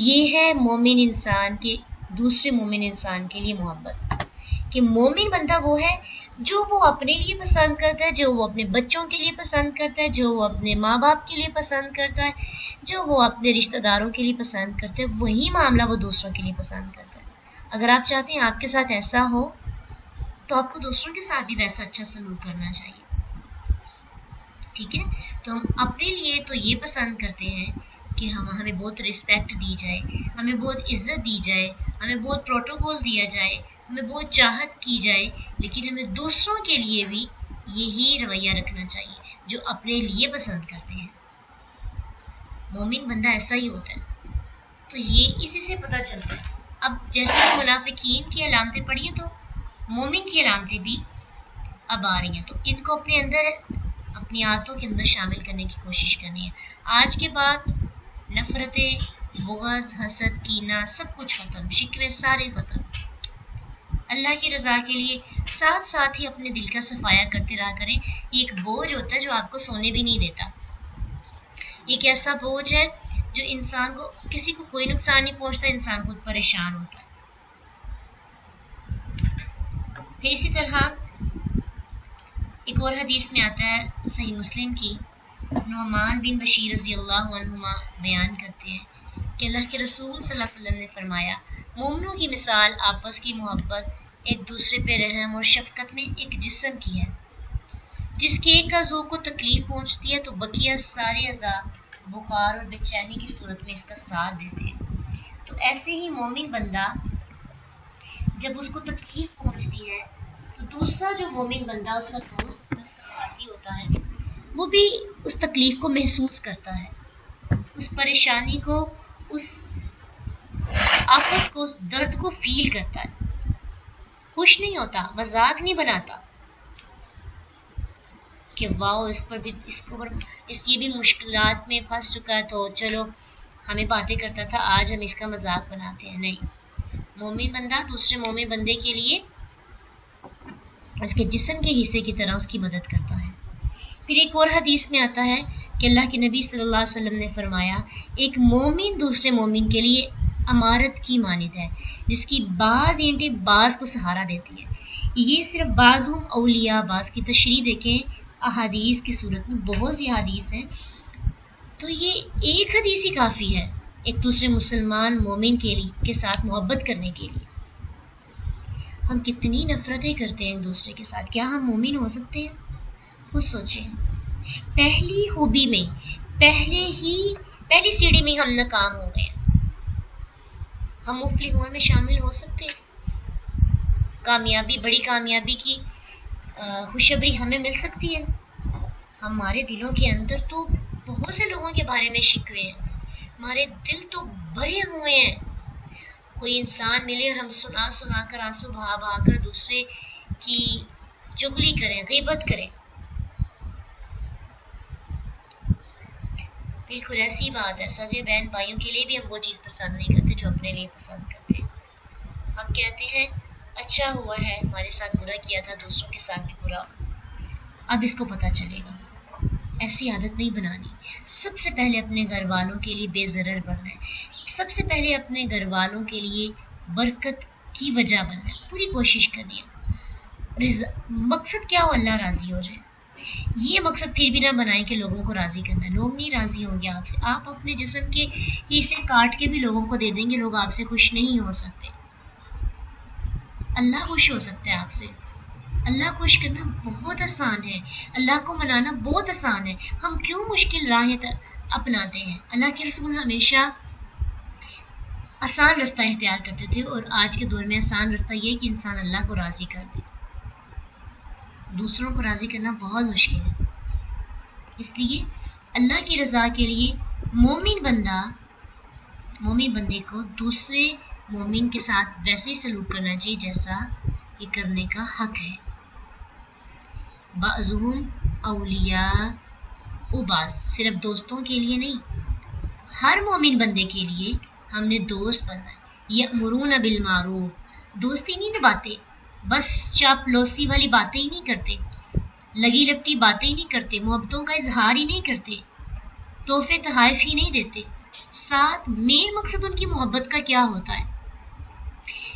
یہ ہے مومن انسان کے دوسرے مومن انسان کے لیے محبت، کہ مومن بندہ وہ ہے جو وہ اپنے لیے پسند کرتا ہے، جو وہ اپنے بچوں کے لیے پسند کرتا ہے، جو وہ اپنے ماں باپ کے لیے پسند کرتا ہے، جو وہ اپنے رشتہ داروں کے لیے پسند کرتا ہے، وہی معاملہ وہ دوسروں کے لیے پسند کرتا ہے. اگر آپ چاہتے ہیں آپ کے ساتھ ایسا ہو تو آپ کو دوسروں کے ساتھ بھی ویسا اچھا سلوک کرنا چاہیے. ٹھیک ہے، تو ہم اپنے لیے تو یہ پسند کرتے ہیں کہ ہمیں بہت رسپیکٹ دی جائے، ہمیں بہت عزت دی جائے، ہمیں بہت پروٹوکول دیا جائے، ہمیں بہت چاہت کی جائے، لیکن ہمیں دوسروں کے لیے بھی یہی رویہ رکھنا چاہیے جو اپنے لیے پسند کرتے ہیں. مومن بندہ ایسا ہی ہوتا ہے. تو یہ اسی سے پتہ چلتا ہے. اب جیسے کہ منافقین کی علامتیں پڑھی ہیں تو مومن کی علامتیں بھی اب آ رہی ہیں، تو ان کو اپنے اندر، اپنی عادتوں کے اندر شامل کرنے کی کوشش کرنی ہے. آج کے بعد نفرتیں، بغض، حسد، کینہ سب کچھ ختم، شکوے سارے ختم. اللہ کی رضا کے لیے ساتھ ساتھ ہی اپنے دل کا صفایا کرتے رہا کریں. یہ ایک بوجھ ہوتا ہے جو آپ کو سونے بھی نہیں دیتا. ایک ایسا بوجھ ہے جو انسان کو، کسی کو کوئی نقصان نہیں پہنچتا، انسان خود پریشان ہوتا ہے. پھر اسی طرح ایک اور حدیث میں آتا ہے صحیح مسلم کی، نعمان بن بشیر رضی اللہ عنہما بیان کرتے ہیں کہ اللہ کے رسول صلی اللہ علیہ وسلم نے فرمایا، مومنوں کی مثال آپس کی محبت، ایک دوسرے پہ رحم اور شفقت میں ایک جسم کی ہے. جس کے ایک عضو کو تکلیف پہنچتی ہے تو بقیہ سارے اعضاء بخار اور بے چینی کی صورت میں اس کا ساتھ دیتے ہیں. تو ایسے ہی مومن بندہ جب اس کو تکلیف پہنچتی ہے تو دوسرا جو مومن بندہ، اس کا دوست، اس کا ساتھی ہوتا ہے، وہ بھی اس تکلیف کو محسوس کرتا ہے، اس پریشانی کو، اس آفت کو، اس درد کو فیل کرتا ہے. خوش نہیں ہوتا، مذاق نہیں بناتا کہ واؤ اس پر بھی، اس کو یہ بھی مشکلات میں پھنس چکا ہے تو چلو ہمیں باتیں کرتا تھا، آج ہم اس کا مذاق بناتے ہیں. نہیں، مومن بندہ دوسرے مومن بندے کے لیے اس کے جسم کے حصے کی طرح اس کی مدد کرتا ہے. پھر ایک اور حدیث میں آتا ہے کہ اللہ کے نبی صلی اللہ علیہ وسلم نے فرمایا، ایک مومن دوسرے مومن کے لیے امارت کی مانند ہے جس کی بعض اینٹیں بعض کو سہارا دیتی ہے. یہ صرف بعض اولیاء، بعض کی تشریح دیکھیں احادیث کی صورت میں، بہت سی حدیث ہیں. تو یہ ایک حدیث ہی کافی ہے ایک دوسرے مسلمان مومن کے ساتھ محبت کرنے کے لیے. ہم کتنی نفرتیں کرتے ہیں ایک دوسرے کے ساتھ، کیا ہم مومن ہو سکتے ہیں؟ خود سوچیں. پہلی خوبی میں، پہلی سیڑھی میں ہم ناکام ہو گئے ہیں. ہم مفلحون میں شامل ہو سکتے ہیں؟ کامیابی، بڑی کامیابی کی خوشخبری ہمیں مل سکتی ہے؟ ہمارے دلوں کے اندر تو بہت سے لوگوں کے بارے میں شکوے ہیں، ہمارے دل تو بھرے ہوئے ہیں. کوئی انسان ملے اور ہم سنا کر، آنسو بہا کر دوسرے کی چغلی کریں، غیبت کریں. بالکل ایسی بات ہے. سگے بہن بھائیوں کے لیے بھی ہم وہ چیز پسند نہیں کرتے جو اپنے لیے پسند کرتے ہیں. ہم کہتے ہیں اچھا ہوا ہے ہمارے ساتھ برا کیا تھا، دوسروں کے ساتھ بھی برا اب اس کو پتہ چلے گا. ایسی عادت نہیں بنانی. سب سے پہلے اپنے گھر والوں کے لیے بے ضرر بننا ہے. سب سے پہلے اپنے گھر والوں کے لیے برکت کی وجہ بننا ہے. پوری کوشش کرنی ہے. مقصد کیا ہو؟ اللہ راضی ہو جائے. یہ مقصد پھر بھی نہ بنائیں کہ لوگوں کو راضی کرنا ہے. لوگ نہیں راضی ہوں گے آپ سے. آپ اپنے جسم کے حصے کاٹ کے بھی لوگوں کو دے دیں گے، لوگ آپ سے خوش نہیں ہو سکتے. اللہ خوش ہو سکتا ہے آپ سے. اللہ خوش کرنا بہت آسان ہے، اللہ کو منانا بہت آسان ہے. ہم کیوں مشکل راہیں اپناتے ہیں؟ اللہ کے رسول ہمیشہ آسان رستہ اختیار کرتے تھے، اور آج کے دور میں آسان رستہ یہ کہ انسان اللہ کو راضی کر دے. دوسروں کو راضی کرنا بہت مشکل ہے. اس لیے اللہ کی رضا کے لیے مومن بندے کو دوسرے مومن کے ساتھ ویسے ہی سلوک کرنا چاہیے جیسا یہ کرنے کا حق ہے. بعضهم اولیاء بعض، صرف دوستوں کے لیے نہیں، ہر مومن بندے کے لیے ہم نے دوست بننا ہے. یأمرون بالمعروف، دوستی نہیں نبھاتے، بس چاپلوسی والی باتیں ہی نہیں کرتے، لگی لپٹی باتیں ہی نہیں کرتے، محبتوں کا اظہار ہی نہیں کرتے، تحفے تحائف ہی نہیں دیتے. ساتھ مین مقصد ان کی محبت کا کیا ہوتا ہے؟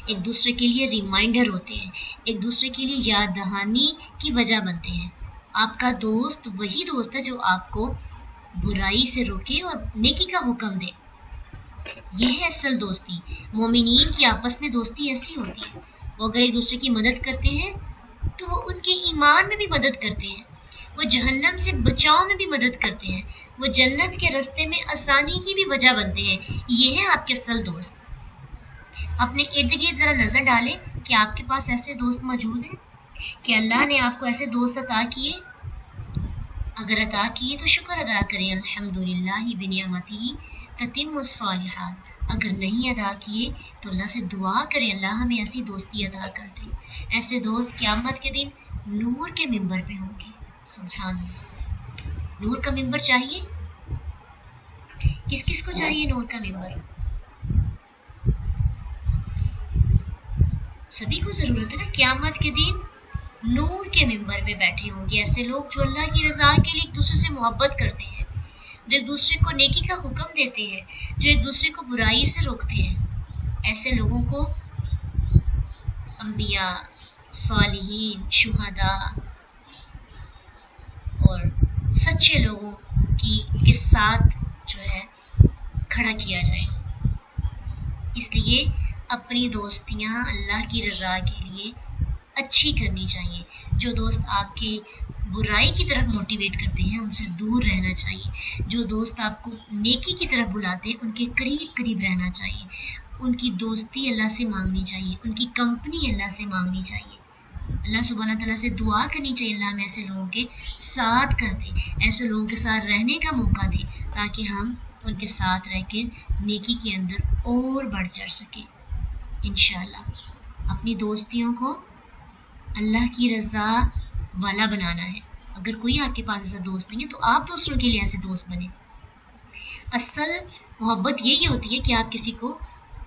ایک دوسرے کے لیے ریمائنڈر ہوتے ہیں، ایک دوسرے کے لیے یاد دہانی کی وجہ بنتے ہیں. آپ کا دوست وہی دوست ہے جو آپ کو برائی سے روکے اور نیکی کا حکم دے. یہ ہے اصل دوستی. مومنین کی آپس میں دوستی ایسی ہوتی ہے، وہ اگر ایک دوسرے کی مدد کرتے ہیں تو وہ ان کے ایمان میں بھی مدد کرتے ہیں، وہ جہنم سے بچاؤ میں بھی مدد کرتے ہیں، وہ جنت کے راستے میں آسانی کی بھی وجہ بنتے ہیں. یہ ہے آپ کے اصل دوست. اپنے ارد گرد ذرا نظر ڈالیں کہ آپ کے پاس ایسے دوست موجود ہیں کہ اللہ نے آپ کو ایسے دوست عطا کیے. اگر عطا کیے تو شکر ادا کریں. الحمدللہ بنعمتہ تتم الصالحات. اگر نہیں عطا کیے تو اللہ سے دعا کریں اللہ ہمیں ایسی دوستی عطا کر دے. ایسے دوست قیامت کے دن نور کے ممبر پہ ہوں گے. سبحان اللہ. نور کا ممبر چاہیے؟ کس کس کو چاہیے نور کا ممبر؟ سبھی کو ضرورت ہے نا. قیامت کے دن نور کے ممبر پہ بیٹھے ہوں گے ایسے لوگ جو اللہ کی رضا کے لیے ایک دوسرے سے محبت کرتے ہیں، جو ایک دوسرے کو نیکی کا حکم دیتے ہیں، جو ایک دوسرے کو برائی سے روکتے ہیں. ایسے لوگوں کو انبیاء، صالحین، شہداء اور سچے لوگوں کے ساتھ جو ہے کھڑا کیا جائے. اس لیے اپنی دوستیاں اللہ کی رضا کے لیے اچھی کرنی چاہیے. جو دوست آپ کے برائی کی طرف موٹیویٹ کرتے ہیں ان سے دور رہنا چاہیے. جو دوست آپ کو نیکی کی طرف بلاتے ہیں ان کے قریب قریب رہنا چاہیے. ان کی دوستی اللہ سے مانگنی چاہیے، ان کی کمپنی اللہ سے مانگنی چاہیے. اللہ سبحانہ تعالیٰ سے دعا کرنی چاہیے اللہ ہمیں ایسے لوگوں کے ساتھ کر دے، ایسے لوگوں کے ساتھ رہنے کا موقع دے تاکہ ہم ان کے ساتھ رہ کے نیکی کے اندر اور بڑھ چڑھ سکیں. انشاءاللہ اپنی دوستیوں کو اللہ کی رضا والا بنانا ہے. اگر کوئی آپ کے پاس ایسا دوست نہیں ہے تو آپ دوسروں کے لیے ایسے دوست بنیں. اصل محبت یہی ہوتی ہے کہ آپ کسی کو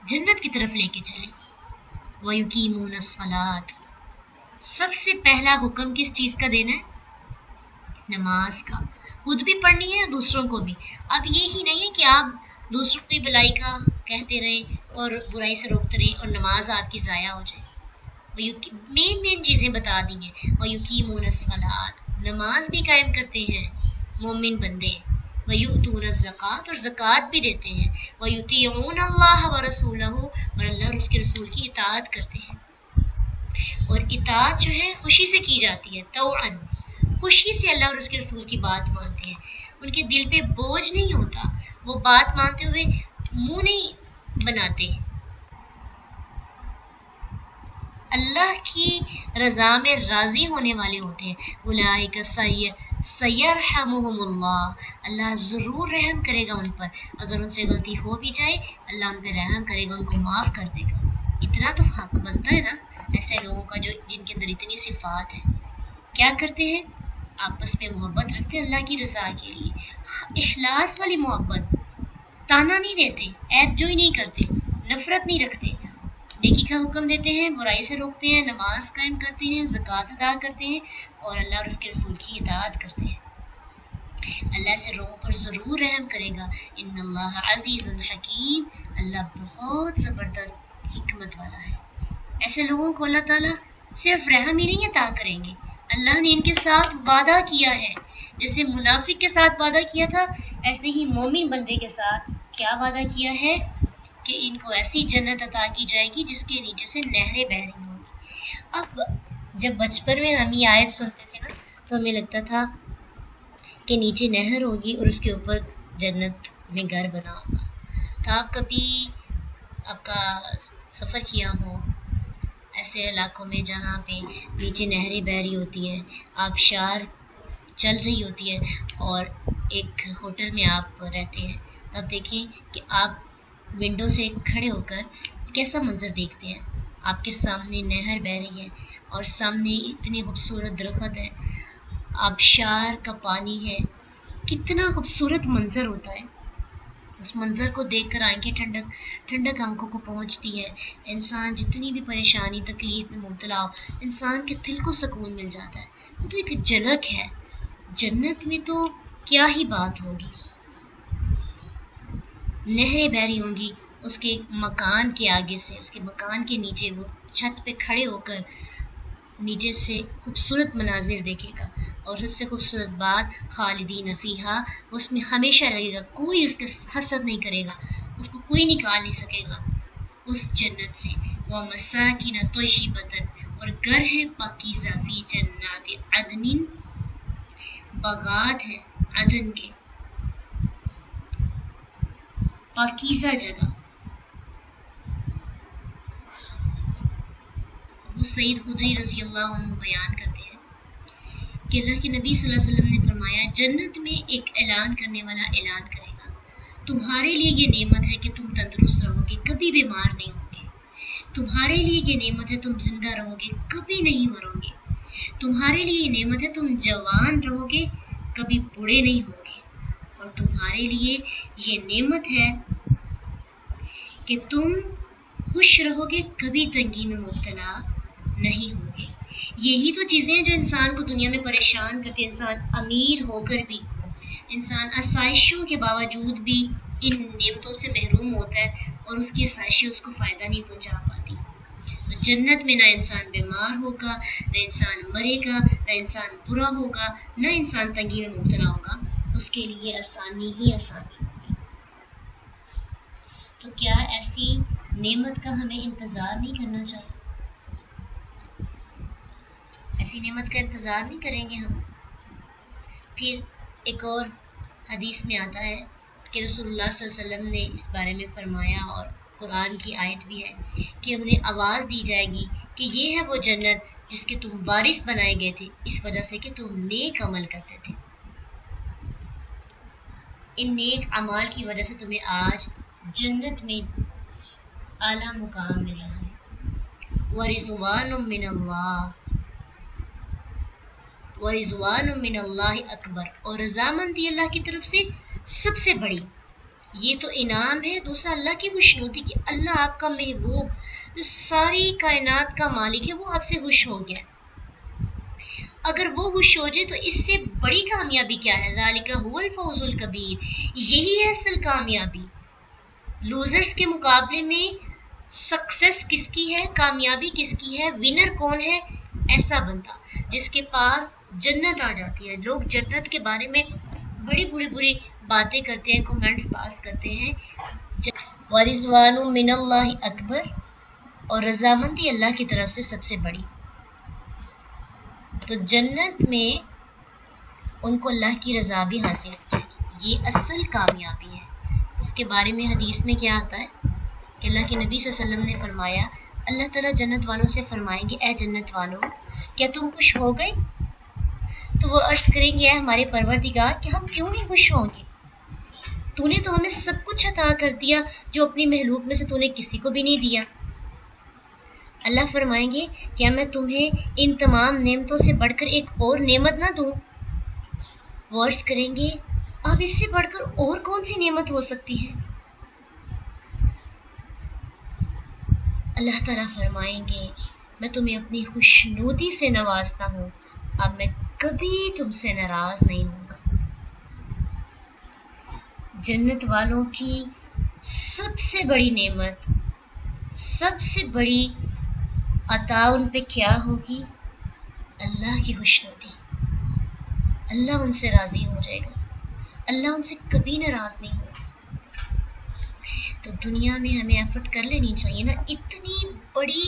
جنت کی طرف لے کے چلیں. وَيُقِيمُونَ الصَّلَاةَ. سب سے پہلا حکم کس چیز کا دینا ہے؟ نماز کا. خود بھی پڑھنی ہے دوسروں کو بھی. اب یہی نہیں ہے کہ آپ دوسروں کی بلائی کا کہتے رہیں اور برائی سے روکتے رہیں اور نماز آپ کی ضائع ہو جائے. مین چیزیں بتا دی ہیں. وَيُقِيمُونَ الصَّلَاةَ. نماز بھی قائم کرتے ہیں مومن بندے. وَيُؤْتُونَ الزَّكَاةَ. اور زکوٰۃ بھی دیتے ہیں. وَيُطِيعُونَ اللَّهَ وَرَسُولَهُ. اور اللہ اور اس کے رسول کی اطاعت کرتے ہیں. اور اطاعت جو ہے خوشی سے کی جاتی ہے. طوعاً، خوشی سے اللہ اور اس کے رسول کی بات مانتے ہیں. ان کے دل پہ بوجھ نہیں ہوتا، وہ بات مانتے ہوئے منہ نہیں بناتے. اللہ کی رضا میں راضی ہونے والے ہوتے ہیں. اولئک سیرحمہم اللہ. اللہ ضرور رحم کرے گا ان پر. اگر ان سے غلطی ہو بھی جائے اللہ ان پہ رحم کرے گا، ان کو معاف کر دے گا. اتنا تو حق بنتا ہے نا ایسے لوگوں کا جو جن کے اندر اتنی صفات ہے. کیا کرتے ہیں؟ آپس میں محبت رکھتے ہیں اللہ کی رضا کے لیے، اخلاص والی محبت، تانا نہیں دیتے، عیب جوئی نہیں کرتے، نفرت نہیں رکھتے، نیکی کا حکم دیتے ہیں، برائی سے روکتے ہیں، نماز قائم کرتے ہیں، زکوٰۃ ادا کرتے ہیں اور اللہ اور اس کے رسول کی اطاعت کرتے ہیں۔ اللہ سے روحوں پر ضرور رحم کرے گا، ان اللہ عزیز حکیم، اللہ بہت زبردست حکمت والا ہے۔ ایسے لوگوں کو اللہ تعالیٰ صرف رحم ہی نہیں عطا کریں گے، اللہ نے ان کے ساتھ وعدہ کیا ہے، جیسے منافق کے ساتھ وعدہ کیا تھا، ایسے ہی مومن بندے کے ساتھ کیا وعدہ کیا ہے کہ ان کو ایسی جنت عطا کی جائے گی جس کے نیچے سے نہریں بہہ رہی ہوں گی۔ اب جب بچپن میں ہم یہ آیت سنتے تھے نا تو ہمیں لگتا تھا کہ نیچے نہر ہوگی اور اس کے اوپر جنت میں گھر بنا ہوگا۔ تو آپ کبھی آپ کا سفر کیا ہو ایسے علاقوں میں جہاں پہ نیچے نہریں بہہ رہی ہوتی ہیں، آبشار چل رہی ہوتی ہے اور ایک ہوٹل میں آپ رہتے ہیں، تب دیکھیں کہ آپ ونڈو سے کھڑے ہو کر کیسا منظر دیکھتے ہیں، آپ کے سامنے نہر بہہ رہی ہے اور سامنے اتنے خوبصورت درخت ہے، آبشار کا پانی ہے، کتنا خوبصورت منظر ہوتا ہے۔ اس منظر کو دیکھ کر آنکھیں ٹھنڈک آنکھوں کو پہنچتی ہے، انسان جتنی بھی پریشانی تکلیف میں مبتلا ہو، انسان کے دل کو سکون مل جاتا ہے۔ وہ تو ایک جھلک ہے، جنت میں تو کیا ہی بات ہوگی، نہریں بہہ رہی ہوں گی، اس کے مکان کے آگے سے، اس کے مکان کے نیچے وہ چھت پہ کھڑے ہو کر نیچے سے خوبصورت مناظر دیکھے گا، اور اس سے خوبصورت بات خالدین فیہا، اس میں ہمیشہ رہے گا، کوئی اس کے حسد نہیں کرے گا، اس کو کوئی نکال نہیں سکے گا اس جنت سے۔ وَمَسَاكِنَ طَيِّبَةً، اور گھر ہے پاکیزہ، فی جنات عدن، باغات ہیں عدن کے، پاکیزہ جگہ۔ ابو سعید خدری رضی اللہ عنہ بیان کرتے ہیں کہ اللہ کے نبی صلی اللہ علیہ وسلم نے فرمایا، جنت میں ایک اعلان کرنے والا اعلان کرے گا، تمہارے لیے یہ نعمت ہے کہ تم تندرست رہو گے، کبھی بیمار نہیں ہوگے، تمہارے لیے یہ نعمت ہے تم زندہ رہو گے، کبھی نہیں مرو گے، تمہارے لیے یہ نعمت ہے تم جوان رہو گے، کبھی بوڑھے نہیں ہوگے، اور تمہارے لیے یہ نعمت ہے کہ تم خوش رہو گے، کبھی تنگی میں مبتلا نہیں ہوگے۔ یہی تو چیزیں ہیں جو انسان کو دنیا میں پریشان کرتی ہیں، انسان امیر ہو کر بھی، انسان آسائشوں کے باوجود بھی ان نعمتوں سے محروم ہوتا ہے اور اس کی آسائشیں اس کو فائدہ نہیں پہنچا پاتی۔ جنت میں نہ انسان بیمار ہوگا، نہ انسان مرے گا، نہ انسان برا ہوگا، نہ انسان تنگی میں مبتلا ہوگا، اس کے لیے آسانی ہی آسانی ہوگی۔ تو کیا ایسی نعمت کا ہمیں انتظار نہیں کرنا چاہیے؟ ایسی نعمت کا انتظار نہیں کریں گے ہم؟ پھر ایک اور حدیث میں آتا ہے کہ رسول اللہ صلی اللہ علیہ وسلم نے اس بارے میں فرمایا، اور قرآن کی آیت بھی ہے کہ انہیں آواز دی جائے گی کہ یہ ہے وہ جنت جس کے تم وارث بنائے گئے تھے اس وجہ سے کہ تم نیک عمل کرتے تھے، ان نیک اعمال کی وجہ سے تمہیں آج جنت میں اعلیٰ مقام مل رہا ہے۔ وَرِضْوَانٌ مِّنَ اللَّهِ، وَرِضْوَانٌ مِّنَ اللَّهِ اکبر، اور رضامندی اللہ کی طرف سے سب سے بڑی۔ یہ تو انعام ہے، دوسرا اللہ کی خوشنودی کہ اللہ آپ کا محبوب جو ساری کائنات کا مالک ہے وہ آپ سے خوش ہو گیا۔ اگر وہ خوش ہو جائے تو اس سے بڑی کامیابی کیا ہے؟ ذالک هو الفوز الکبیر، یہی ہے اصل کامیابی۔ لوزرز کے مقابلے میں سکسیس کس کی ہے، کامیابی کس کی ہے، ونر کون ہے؟ ایسا بندہ جس کے پاس جنت آ جاتی ہے۔ لوگ جنت کے بارے میں بڑی بری باتیں کرتے ہیں، کومنٹس پاس کرتے ہیں۔ وَرِضْوَانٌ مِّنَ اللَّهِ اکبر، اور رضامندی اللہ کی طرف سے سب سے بڑی۔ تو جنت میں ان کو اللہ کی رضا بھی حاصل ہو جائے گی، یہ اصل کامیابی ہے۔ اس کے بارے میں حدیث میں کیا آتا ہے کہ اللہ کے نبی صلی اللہ علیہ وسلم نے فرمایا، اللہ تعالیٰ جنت والوں سے فرمائیں گے، اے جنت والوں کیا تم خوش ہو گئے؟ تو وہ عرض کریں گے، اے ہمارے پروردگار کہ ہم کیوں نہیں خوش ہوں گے، تو نے تو ہمیں سب کچھ عطا کر دیا جو اپنی مخلوق میں سے تو نے کسی کو بھی نہیں دیا۔ اللہ فرمائیں گے، کیا میں تمہیں ان تمام نعمتوں سے بڑھ کر ایک اور نعمت نہ دوں؟ غور کریں گے اب اس سے بڑھ کر اور کون سی نعمت ہو سکتی ہے؟ اللہ تعالیٰ فرمائیں گے میں تمہیں اپنی خوشنودی سے نوازتا ہوں، اب میں کبھی تم سے ناراض نہیں ہوں گا۔ جنت والوں کی سب سے بڑی نعمت، سب سے بڑی عطا ان پہ کیا ہوگی؟ اللہ کی خوشنودی۔ اللہ ان سے راضی ہو جائے گا، اللہ ان سے کبھی ناراض نہیں ہوگا۔ تو دنیا میں ہمیں ایفرٹ کر لینی چاہیے نا، اتنی بڑی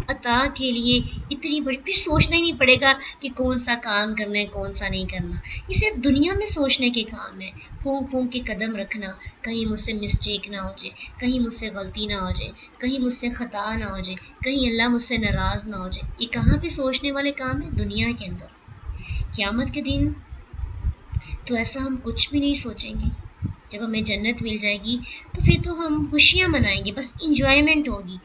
عطا کے لیے، اتنی بڑی، پھر سوچنا ہی نہیں پڑے گا کہ کون سا کام کرنا ہے کون سا نہیں کرنا۔ یہ صرف دنیا میں سوچنے کے کام ہے، پھونک پھونک کے قدم رکھنا، کہیں مجھ سے مسٹیک نہ ہو جائے، کہیں مجھ سے غلطی نہ ہو جائے، کہیں مجھ سے خطا نہ ہو جائے، کہیں اللہ مجھ سے ناراض نہ ہو جائے۔ یہ کہاں پہ سوچنے والے کام ہیں؟ دنیا کے اندر۔ قیامت کے دن تو ایسا ہم کچھ بھی نہیں سوچیں گے۔ جب ہمیں جنت مل جائے گی تو پھر تو ہم خوشیاں منائیں گے، بس انجوائمنٹ ہوگی،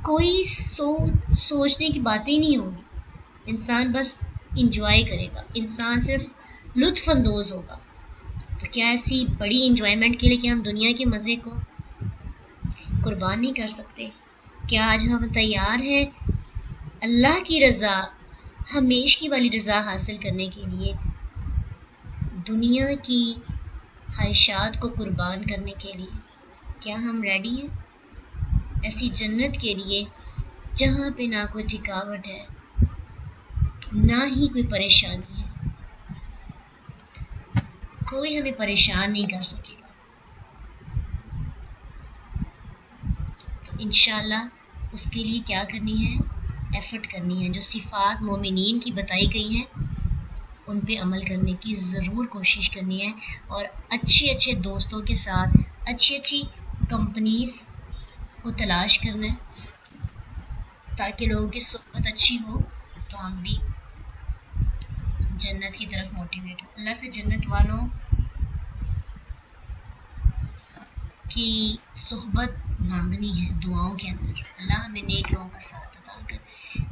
کوئی سوچنے کی باتیں ہی نہیں ہوگی۔ انسان بس انجوائے کرے گا، انسان صرف لطف اندوز ہوگا۔ تو کیا ایسی بڑی انجوائمنٹ کے لیے کہ ہم دنیا کے مزے کو قربان نہیں کر سکتے؟ کیا آج ہم تیار ہیں اللہ کی رضا، ہمیشگی والی رضا حاصل کرنے کے لیے دنیا کی خواہشات کو قربان کرنے کے لیے؟ کیا ہم ریڈی ہیں ایسی جنت کے لیے جہاں پہ نہ کوئی تھکاوٹ ہے، نہ ہی کوئی پریشانی ہے، کوئی ہمیں پریشان نہیں کر سکے گا؟ تو انشاءاللہ اس کے لیے کیا کرنی ہے؟ ایفرٹ کرنی ہے۔ جو صفات مومنین کی بتائی گئی ہیں ان پہ عمل کرنے کی ضرور کوشش کرنی ہے، اور اچھے اچھے دوستوں کے ساتھ اچھی اچھی کمپنیز کو تلاش کرنا ہے تاکہ لوگوں کی صحبت اچھی ہو تو ہم بھی جنت کی طرف موٹیویٹ ہو۔ اللہ سے جنت والوں کی صحبت مانگنی ہے دعاؤں کے اندر۔ اللہ ہمیں نیک لوگوں کا ساتھ عطا کر،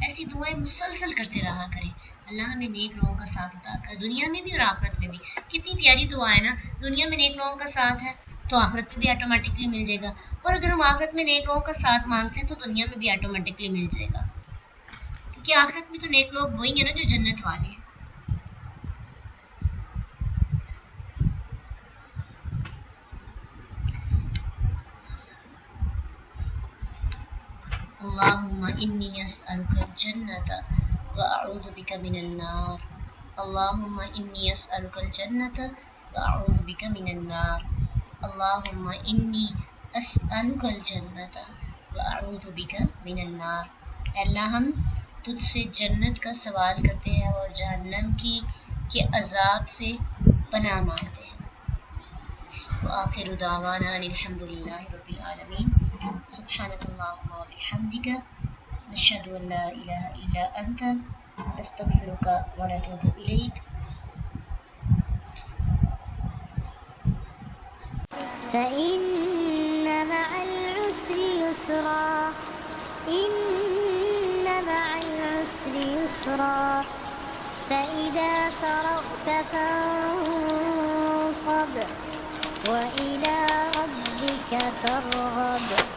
ایسی دعائیں مسلسل کرتے رہا کریں۔ اللہ ہمیں نیک لوگوں کا ساتھ عطا کر، دنیا میں بھی اور آخرت میں بھی۔ کتنی پیاری دعا ہے نا، دنیا میں نیک لوگوں کا ساتھ ہے تو آخرت میں بھی آٹومیٹکلی مل جائے گا، اور اگر ہم آخرت میں نیک لوگوں کا ساتھ مانگتے ہیں تو دنیا میں بھی آٹومیٹکلی مل جائے گا، کیونکہ آخرت میں تو نیک لوگ وہی ہیں نا جو جنت والے ہیں۔ اللہم انی اسألک الجنۃ واعوذ بک من النار، اللہم انی اسألک الجنۃ واعوذ بک من النار، اللہم انی اسألک الجنۃ واعوذ بک من النار۔ اے اللہ ہم تجھ سے جنت کا سوال کرتے ہیں اور جہنم کے عذاب سے پناہ مانگتے ہیں۔ وآخر دعوانا ان الحمد للہ رب العالمین۔ سبحانک اللہم وبحمدک، نشہد ان لا الہ الا انت، نستغفرک ونتوب الیک۔ فإن مع العسر يسرا، إن مع العسر يسرا، فإذا فرغت فانصب وإلى ربك فارغب۔